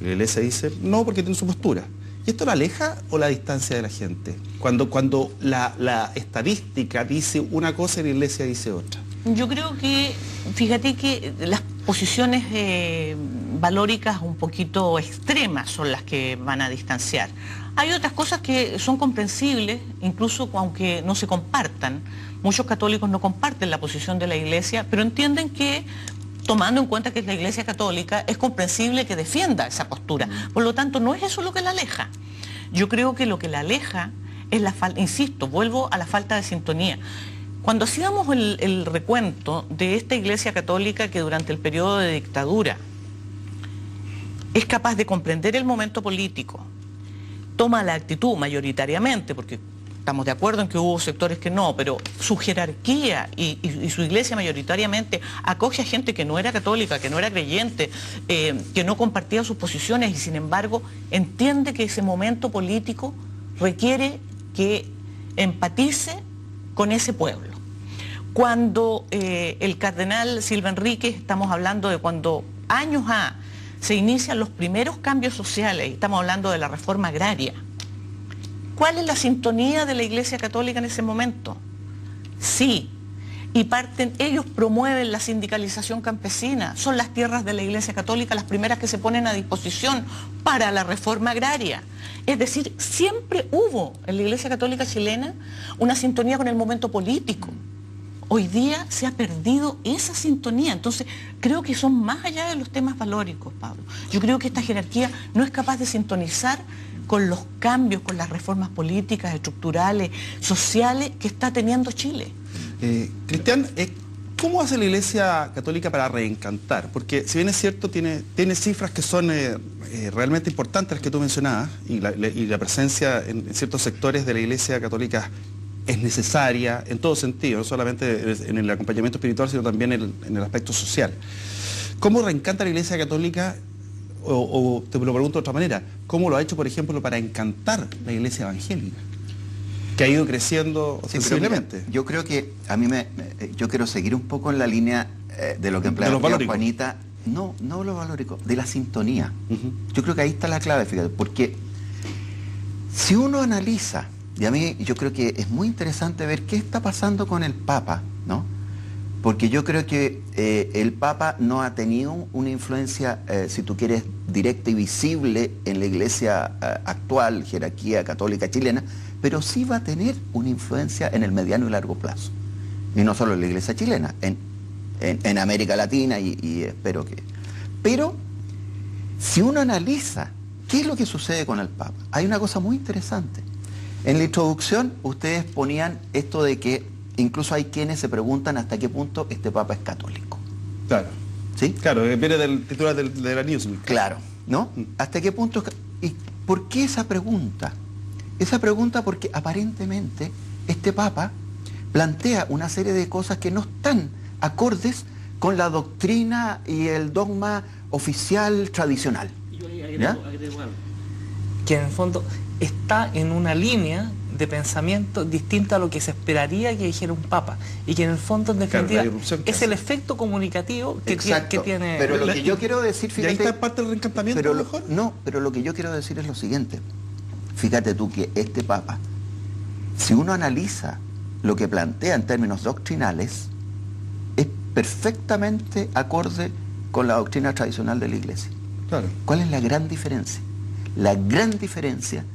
La Iglesia dice no, porque tiene su postura. ¿Y esto la aleja o la distancia de la gente? Cuando la estadística dice una cosa y la Iglesia dice otra. Yo creo que, fíjate que las posiciones valóricas un poquito extremas son las que van a distanciar. Hay otras cosas que son comprensibles, incluso aunque no se compartan. Muchos católicos no comparten la posición de la Iglesia, pero entienden que, tomando en cuenta que es la Iglesia Católica, es comprensible que defienda esa postura. Por lo tanto, no es eso lo que la aleja. Yo creo que lo que la aleja es la falta, insisto, vuelvo a la falta de sintonía. Cuando hacíamos el recuento de esta Iglesia Católica que durante el periodo de dictadura es capaz de comprender el momento político, toma la actitud mayoritariamente, porque estamos de acuerdo en que hubo sectores que no, pero su jerarquía y su Iglesia mayoritariamente acoge a gente que no era católica, que no era creyente, que no compartía sus posiciones y sin embargo entiende que ese momento político requiere que empatice con ese pueblo. Cuando el cardenal Silva Enríquez, estamos hablando de cuando años se inician los primeros cambios sociales, y estamos hablando de la reforma agraria. ¿Cuál es la sintonía de la Iglesia Católica en ese momento? Sí, y ellos promueven la sindicalización campesina, son las tierras de la Iglesia Católica las primeras que se ponen a disposición para la reforma agraria. Es decir, siempre hubo en la Iglesia Católica chilena una sintonía con el momento político. Hoy día se ha perdido esa sintonía, entonces creo que son más allá de los temas valóricos, Pablo. Yo creo que esta jerarquía no es capaz de sintonizar con los cambios, con las reformas políticas, estructurales, sociales que está teniendo Chile. Cristian, ¿cómo hace la Iglesia Católica para reencantar? Porque si bien es cierto, tiene cifras que son realmente importantes las que tú mencionabas, y la presencia en ciertos sectores de la Iglesia Católica es necesaria en todo sentido, no solamente en el acompañamiento espiritual, sino también en el aspecto social. ¿Cómo reencanta la Iglesia Católica? O te lo pregunto de otra manera, ¿cómo lo ha hecho, por ejemplo, para encantar la Iglesia Evangélica, que ha ido creciendo sensiblemente? Mira, yo creo que yo quiero seguir un poco en la línea de lo que empleaba Juanita. No lo valórico, de la sintonía. Yo creo que ahí está la clave, fíjate, porque si uno analiza, y a mí yo creo que es muy interesante ver qué está pasando con el Papa, ¿no? Porque yo creo que el Papa no ha tenido una influencia, si tú quieres, directa y visible en la Iglesia actual, jerarquía católica chilena, pero sí va a tener una influencia en el mediano y largo plazo. Y no solo en la Iglesia chilena, en América Latina y espero que... Pero si uno analiza ¿Qué es lo que sucede con el Papa? Hay una cosa muy interesante. En la introducción ustedes ponían esto de que incluso hay quienes se preguntan hasta qué punto este Papa es católico. Claro. ¿Sí? Claro, viene del titular de la Newsweek. Claro, ¿no? ¿Hasta qué punto? ¿Y por qué esa pregunta? Esa pregunta porque aparentemente este Papa plantea una serie de cosas que no están acordes con la doctrina y el dogma oficial tradicional. ¿Ya? Que en el fondo está en una línea de pensamiento distinta a lo que se esperaría que dijera un papa, y que en el fondo en definitiva es el efecto comunicativo que tiene. Pero lo que yo quiero decir, fíjate, ¿y ahí está parte del reencantamiento pero a lo mejor? No, pero lo que yo quiero decir es lo siguiente. Fíjate tú que este Papa, si uno analiza lo que plantea en términos doctrinales, es perfectamente acorde con la doctrina tradicional de la Iglesia. Claro. ¿Cuál es la gran diferencia? La gran diferencia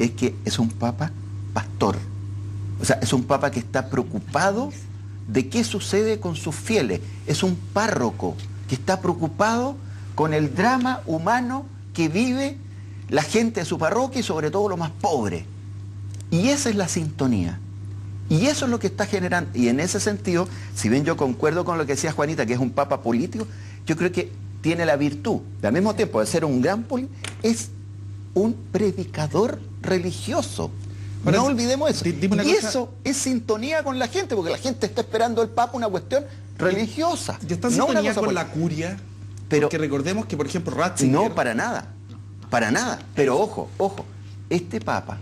es que es un Papa pastor. O sea, es un Papa que está preocupado de qué sucede con sus fieles. Es un párroco que está preocupado con el drama humano que vive la gente de su parroquia y sobre todo los más pobres. Y esa es la sintonía. Y eso es lo que está generando. Y en ese sentido, si bien yo concuerdo con lo que decía Juanita, que es un Papa político, yo creo que tiene la virtud, de al mismo tiempo de ser un gran político, es un predicador religioso. Ahora, no olvidemos eso. Y eso es sintonía con la gente, porque la gente está esperando del Papa una cuestión religiosa. ¿Y está en sintonía con la curia? Pero, porque recordemos que, por ejemplo, Ratzinger... No, para nada. Para nada. Pero ojo, ojo. Este Papa,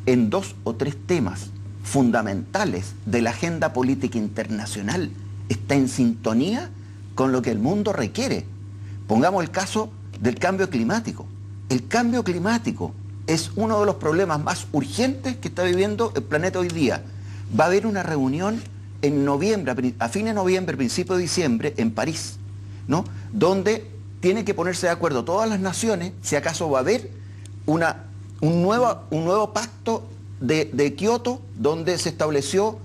en 2 o 3 temas fundamentales de la agenda política internacional, está en sintonía con lo que el mundo requiere. Pongamos el caso del cambio climático. El cambio climático es uno de los problemas más urgentes que está viviendo el planeta hoy día. Va a haber una reunión en noviembre, a fines de noviembre, principio de diciembre, en París, ¿no? Donde tienen que ponerse de acuerdo todas las naciones si acaso va a haber un nuevo pacto de Kioto, donde se estableció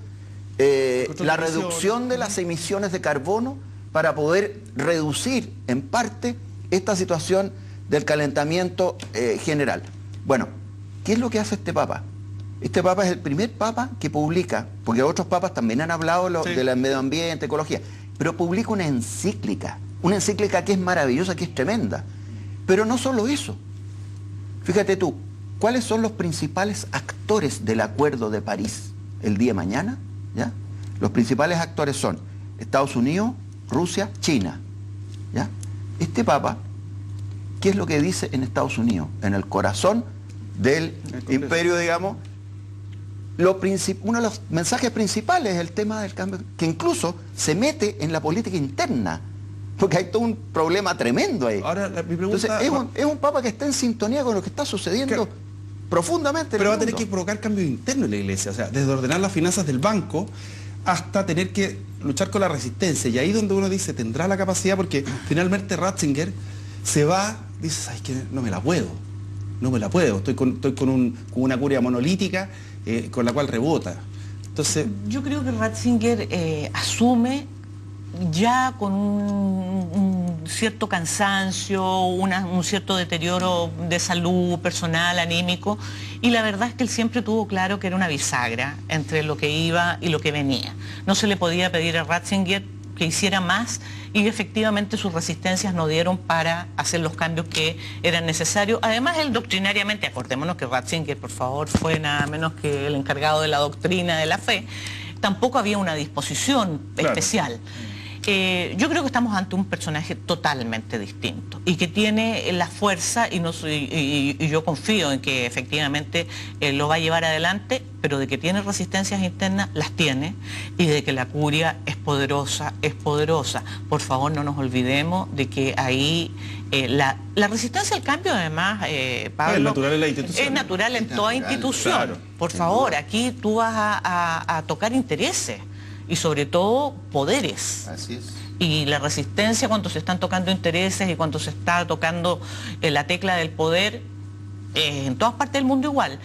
la reducción de las emisiones de carbono para poder reducir en parte esta situación del calentamiento general. Bueno, ¿qué es lo que hace este Papa? Este Papa es el primer Papa que publica, porque otros papas también han hablado del medio ambiente, ecología, pero publica una encíclica que es maravillosa, que es tremenda. Pero no solo eso. Fíjate tú, ¿cuáles son los principales actores del Acuerdo de París el día de mañana? ¿Ya? Los principales actores son Estados Unidos, Rusia, China. ¿Ya? Este Papa, ¿qué es lo que dice en Estados Unidos? En el corazón del imperio, digamos, uno de los mensajes principales es el tema del cambio, que incluso se mete en la política interna, porque hay todo un problema tremendo ahí. Ahora, mi pregunta... Entonces, es un Papa que está en sintonía con lo que está sucediendo profundamente en el mundo. Pero va a tener que provocar cambios internos en la Iglesia, o sea, desde ordenar las finanzas del banco hasta tener que luchar con la resistencia. Y ahí donde uno dice, tendrá la capacidad, porque finalmente Ratzinger se va, dice, ¿sabes qué? No me la puedo, estoy con una curia monolítica con la cual rebota. Entonces, yo creo que Ratzinger asume ya con un cierto cansancio, un cierto deterioro de salud personal, anímico, y la verdad es que él siempre tuvo claro que era una bisagra entre lo que iba y lo que venía. No se le podía pedir a Ratzinger que hiciera más, y efectivamente sus resistencias no dieron para hacer los cambios que eran necesarios. Además, él doctrinariamente, acordémonos que Ratzinger, por favor, fue nada menos que el encargado de la doctrina de la fe, tampoco había una disposición especial. Yo creo que estamos ante un personaje totalmente distinto y que tiene la fuerza, y yo confío en que efectivamente lo va a llevar adelante, pero de que tiene resistencias internas, las tiene, y de que la curia es poderosa, es poderosa. Por favor, no nos olvidemos de que ahí la resistencia al cambio, además, Pablo, es natural en la institución. Es natural en toda institución. Claro, por favor, aquí tú vas a tocar intereses y sobre todo poderes. Así es. Y la resistencia cuando se están tocando intereses y cuando se está tocando la tecla del poder, en todas partes del mundo igual.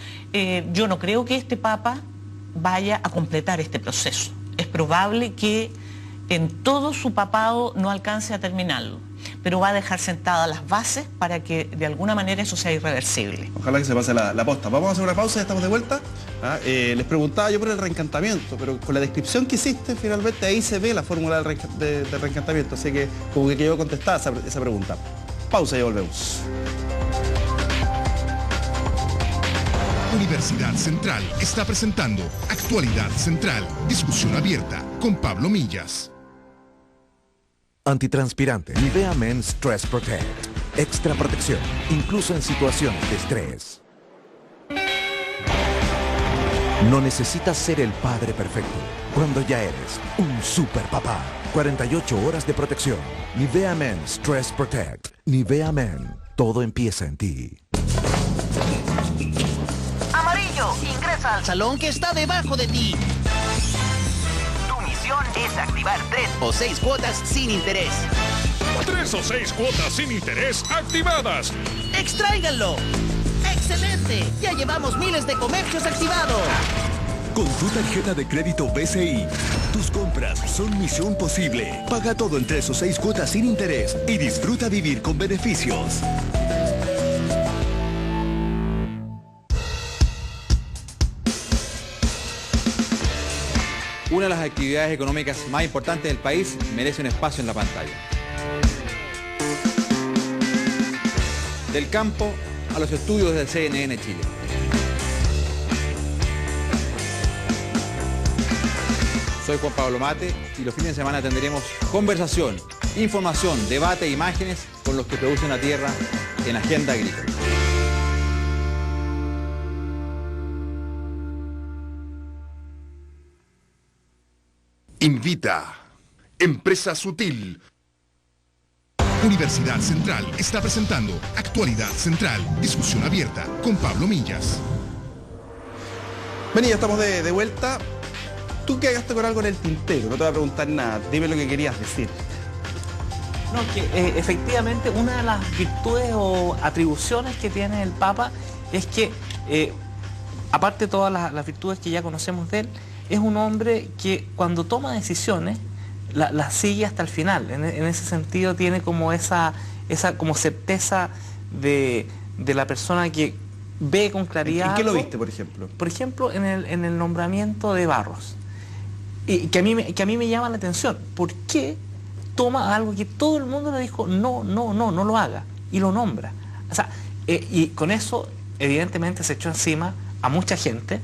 Yo no creo que este Papa vaya a completar este proceso. Es probable que en todo su papado no alcance a terminarlo. pero va a dejar sentadas las bases para que de alguna manera eso sea irreversible. Ojalá que se pase la posta. Vamos a hacer una pausa y estamos de vuelta. Les preguntaba yo por el reencantamiento, pero con la descripción que hiciste, finalmente ahí se ve la fórmula del reencantamiento, así que como que quedó contestada esa pregunta. Pausa y volvemos. Universidad Central está presentando Actualidad Central, discusión abierta con Pablo Millas. Antitranspirante. Nivea Men Stress Protect. Extra protección, incluso en situaciones de estrés. No necesitas ser el padre perfecto cuando ya eres un super papá. 48 horas de protección. Nivea Men Stress Protect. Nivea Men. Todo empieza en ti. Amarillo, ingresa al salón que está debajo de ti. Tu misión es activar 3 o 6 cuotas sin interés. 3 o 6 cuotas sin interés activadas. ¡Extráiganlo! ¡Excelente! Ya llevamos miles de comercios activados. Con tu tarjeta de crédito BCI, tus compras son misión posible. Paga todo en 3 o 6 cuotas sin interés y disfruta vivir con beneficios. Una de las actividades económicas más importantes del país merece un espacio en la pantalla. Del campo a los estudios del CNN Chile. Soy Juan Pablo Mate y los fines de semana tendremos conversación, información, debate e imágenes con los que producen la tierra en Agenda Agrícola. Invita. Empresa Sutil. Universidad Central está presentando Actualidad Central, discusión abierta con Pablo Millas. Ven, ya estamos de vuelta. Tú quedaste con algo en el tintero, no te voy a preguntar nada, dime lo que querías decir. No, que efectivamente una de las virtudes o atribuciones que tiene el Papa es que, aparte de todas las virtudes que ya conocemos de él, es un hombre que cuando toma decisiones las sigue hasta el final. En ese sentido tiene como esa como certeza de la persona que ve con claridad. ¿En qué lo viste, por ejemplo? Por ejemplo, en el nombramiento de Barros. Y que a mí me llama la atención. ¿Por qué toma algo que todo el mundo le dijo no lo haga? Y lo nombra. O sea, y con eso evidentemente se echó encima a mucha gente,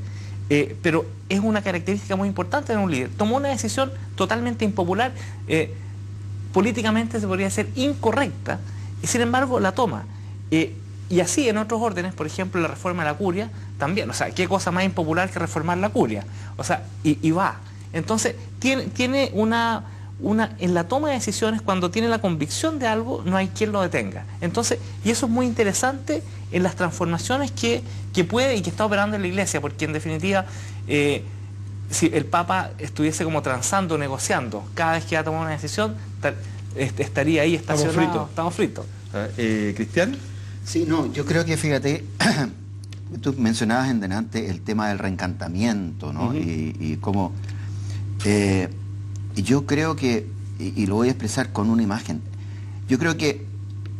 pero es una característica muy importante de un líder. Tomó una decisión totalmente impopular, políticamente se podría decir incorrecta, y sin embargo la toma. Y así en otros órdenes, por ejemplo la reforma de la curia, también. O sea, ¿qué cosa más impopular que reformar la curia? O sea, y va. Entonces, tiene una en la toma de decisiones, cuando tiene la convicción de algo, no hay quien lo detenga. Entonces, y eso es muy interesante en las transformaciones que puede y que está operando en la Iglesia, porque en definitiva, si el Papa estuviese como transando, negociando, cada vez que va a tomar una decisión, estaría ahí estacionado. Estamos fritos. ¿Cristian? Sí, no, yo creo que, fíjate, tú mencionabas en delante el tema del reencantamiento, ¿no? Y cómo... yo creo que, y lo voy a expresar con una imagen, yo creo que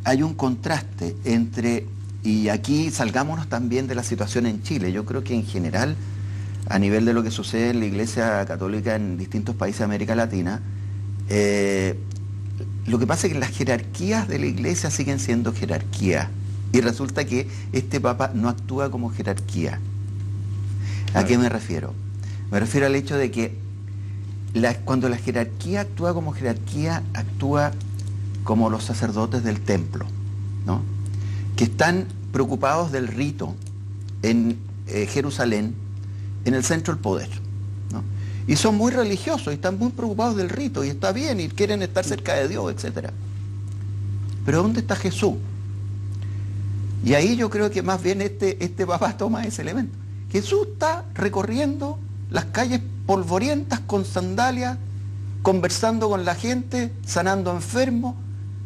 hay un contraste entre, y aquí salgámonos también de la situación en Chile, yo creo que en general, a nivel de lo que sucede en la Iglesia Católica en distintos países de América Latina, lo que pasa es que las jerarquías de la Iglesia siguen siendo jerarquías, y resulta que este Papa no actúa como jerarquía. ¿A qué me refiero? Me refiero al hecho de que cuando la jerarquía actúa como jerarquía, actúa como los sacerdotes del templo, ¿no? Que están preocupados del rito en Jerusalén, en el centro del poder, ¿no? Y son muy religiosos y están muy preocupados del rito, y está bien, y quieren estar cerca de Dios, etc. Pero ¿dónde está Jesús? Y ahí yo creo que más bien este Papa toma ese elemento. Jesús está recorriendo las calles polvorientas con sandalias, conversando con la gente, sanando enfermos,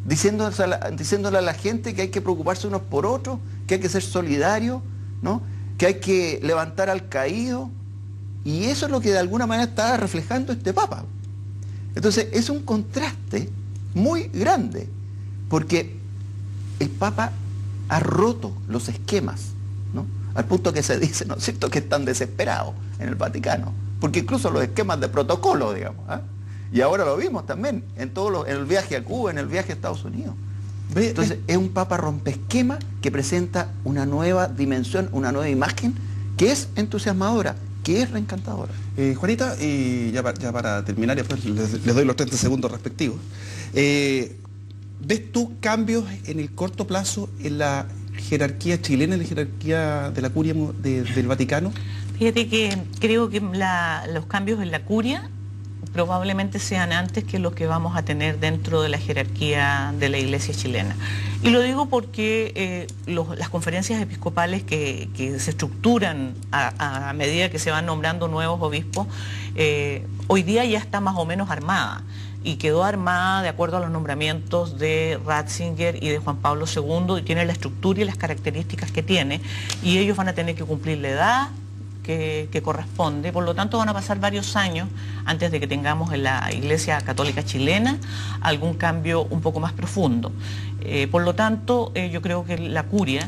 diciéndole a la gente que hay que preocuparse unos por otros, que hay que ser solidarios, ¿no? Que hay que levantar al caído, y eso es lo que de alguna manera está reflejando este Papa. Entonces es un contraste muy grande, Porque el Papa ha roto los esquemas, ¿no? Al punto que se dice, ¿no es cierto?, que están desesperados en el Vaticano, porque incluso los esquemas de protocolo, digamos, ¿eh? Y ahora lo vimos también en el viaje a Cuba, en el viaje a Estados Unidos. Entonces es un Papa rompeesquema que presenta una nueva dimensión, una nueva imagen que es entusiasmadora, que es reencantadora. Juanita, y ya para terminar, y después les doy los 30 segundos respectivos. ¿Ves tú cambios en el corto plazo en la jerarquía chilena, en la jerarquía de la curia del Vaticano? Fíjate que creo que los cambios en la curia probablemente sean antes que los que vamos a tener dentro de la jerarquía de la Iglesia chilena. Y lo digo porque las conferencias episcopales que se estructuran a medida que se van nombrando nuevos obispos, hoy día ya está más o menos armada. Y quedó armada de acuerdo a los nombramientos de Ratzinger y de Juan Pablo II, y tiene la estructura y las características que tiene, y ellos van a tener que cumplir la edad que corresponde. Por lo tanto, van a pasar varios años antes de que tengamos en la Iglesia Católica chilena algún cambio un poco más profundo. Por lo tanto, yo creo que la curia,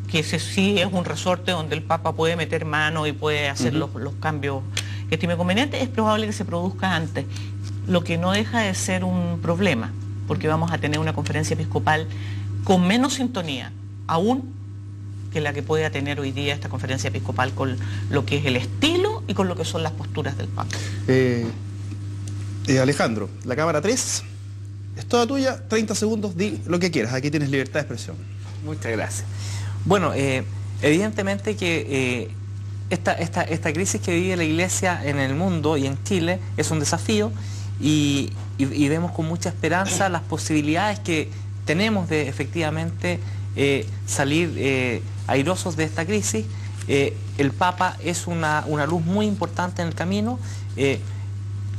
que ese sí es un resorte donde el Papa puede meter mano y puede hacer los cambios que estime conveniente, es probable que se produzca antes, lo que no deja de ser un problema, porque vamos a tener una conferencia episcopal con menos sintonía aún que la que pueda tener hoy día esta conferencia episcopal con lo que es el estilo y con lo que son las posturas del Papa. Alejandro, la cámara 3 es toda tuya, 30 segundos, di lo que quieras, aquí tienes libertad de expresión. Muchas gracias. Bueno, evidentemente que esta crisis que vive la Iglesia en el mundo y en Chile es un desafío, y vemos con mucha esperanza las posibilidades que tenemos de efectivamente salir airosos de esta crisis. El Papa es una luz muy importante en el camino.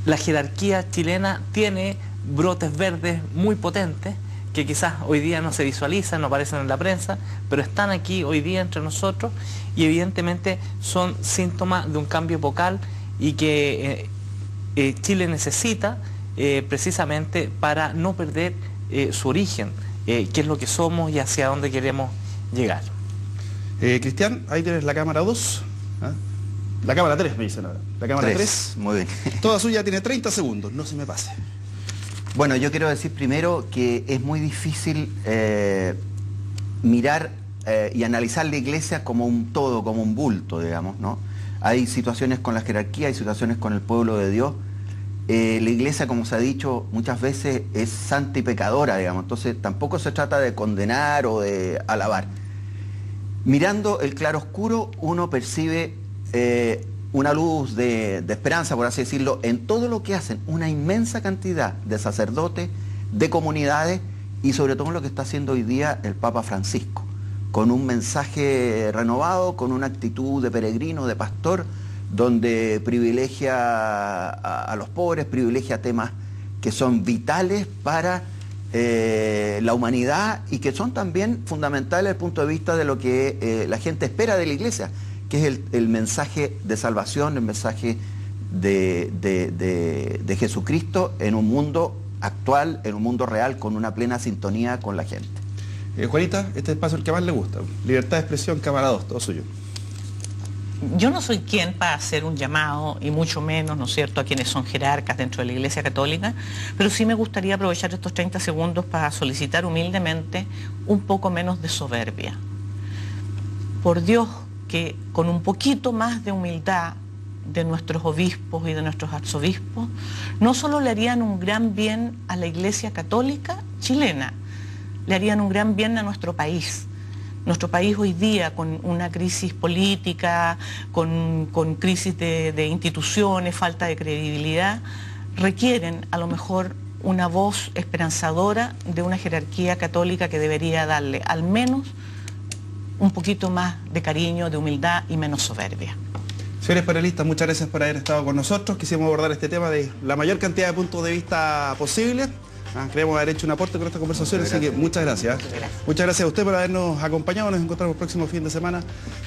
La jerarquía chilena tiene brotes verdes muy potentes que quizás hoy día no se visualizan, no aparecen en la prensa, pero están aquí hoy día entre nosotros, y evidentemente son síntomas de un cambio epocal y que Chile necesita precisamente para no perder su origen, qué es lo que somos y hacia dónde queremos llegar. Cristian, ahí tienes la cámara 2. ¿Ah? La cámara 3 me dicen ahora. La cámara 3. Muy bien. Toda suya, tiene 30 segundos, no se me pase. Bueno, yo quiero decir primero que es muy difícil mirar y analizar la Iglesia como un todo, como un bulto, digamos, ¿no? Hay situaciones con la jerarquía, hay situaciones con el pueblo de Dios. La Iglesia, como se ha dicho muchas veces, es santa y pecadora, digamos. Entonces tampoco se trata de condenar o de alabar. Mirando el claroscuro, uno percibe una luz de esperanza, por así decirlo, en todo lo que hacen una inmensa cantidad de sacerdotes, de comunidades, y sobre todo en lo que está haciendo hoy día el Papa Francisco, con un mensaje renovado, con una actitud de peregrino, de pastor, donde privilegia a los pobres, privilegia temas que son vitales para la humanidad y que son también fundamentales desde el punto de vista de lo que la gente espera de la Iglesia, que es el mensaje de salvación, el mensaje de Jesucristo en un mundo actual, en un mundo real, con una plena sintonía con la gente. Juanita, este espacio es el que más le gusta. Libertad de expresión, cámara 2, todo suyo. Yo no soy quien para hacer un llamado, y mucho menos, ¿no es cierto?, a quienes son jerarcas dentro de la Iglesia Católica, pero sí me gustaría aprovechar estos 30 segundos para solicitar humildemente un poco menos de soberbia. Por Dios, que con un poquito más de humildad de nuestros obispos y de nuestros arzobispos, no solo le harían un gran bien a la Iglesia Católica chilena, le harían un gran bien a nuestro país. Nuestro país hoy día, con una crisis política, con crisis de instituciones, falta de credibilidad, requieren a lo mejor una voz esperanzadora de una jerarquía católica que debería darle al menos un poquito más de cariño, de humildad y menos soberbia. Señores panelistas, muchas gracias por haber estado con nosotros. Quisimos abordar este tema de la mayor cantidad de puntos de vista posible. Creemos haber hecho un aporte con esta conversación, así que muchas gracias. Muchas gracias a usted por habernos acompañado. Nos encontramos el próximo fin de semana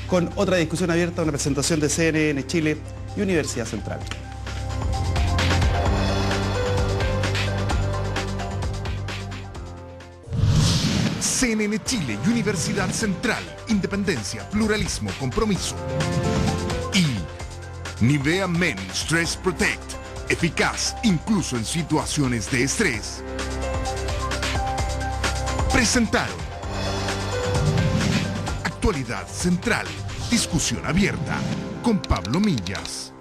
con otra discusión abierta, una presentación de CNN Chile y Universidad Central. CNN Chile y Universidad Central, independencia, pluralismo, compromiso. Y Nivea Men Stress Protect, eficaz incluso en situaciones de estrés. Presentaron Actualidad Central, discusión abierta, con Pablo Millas.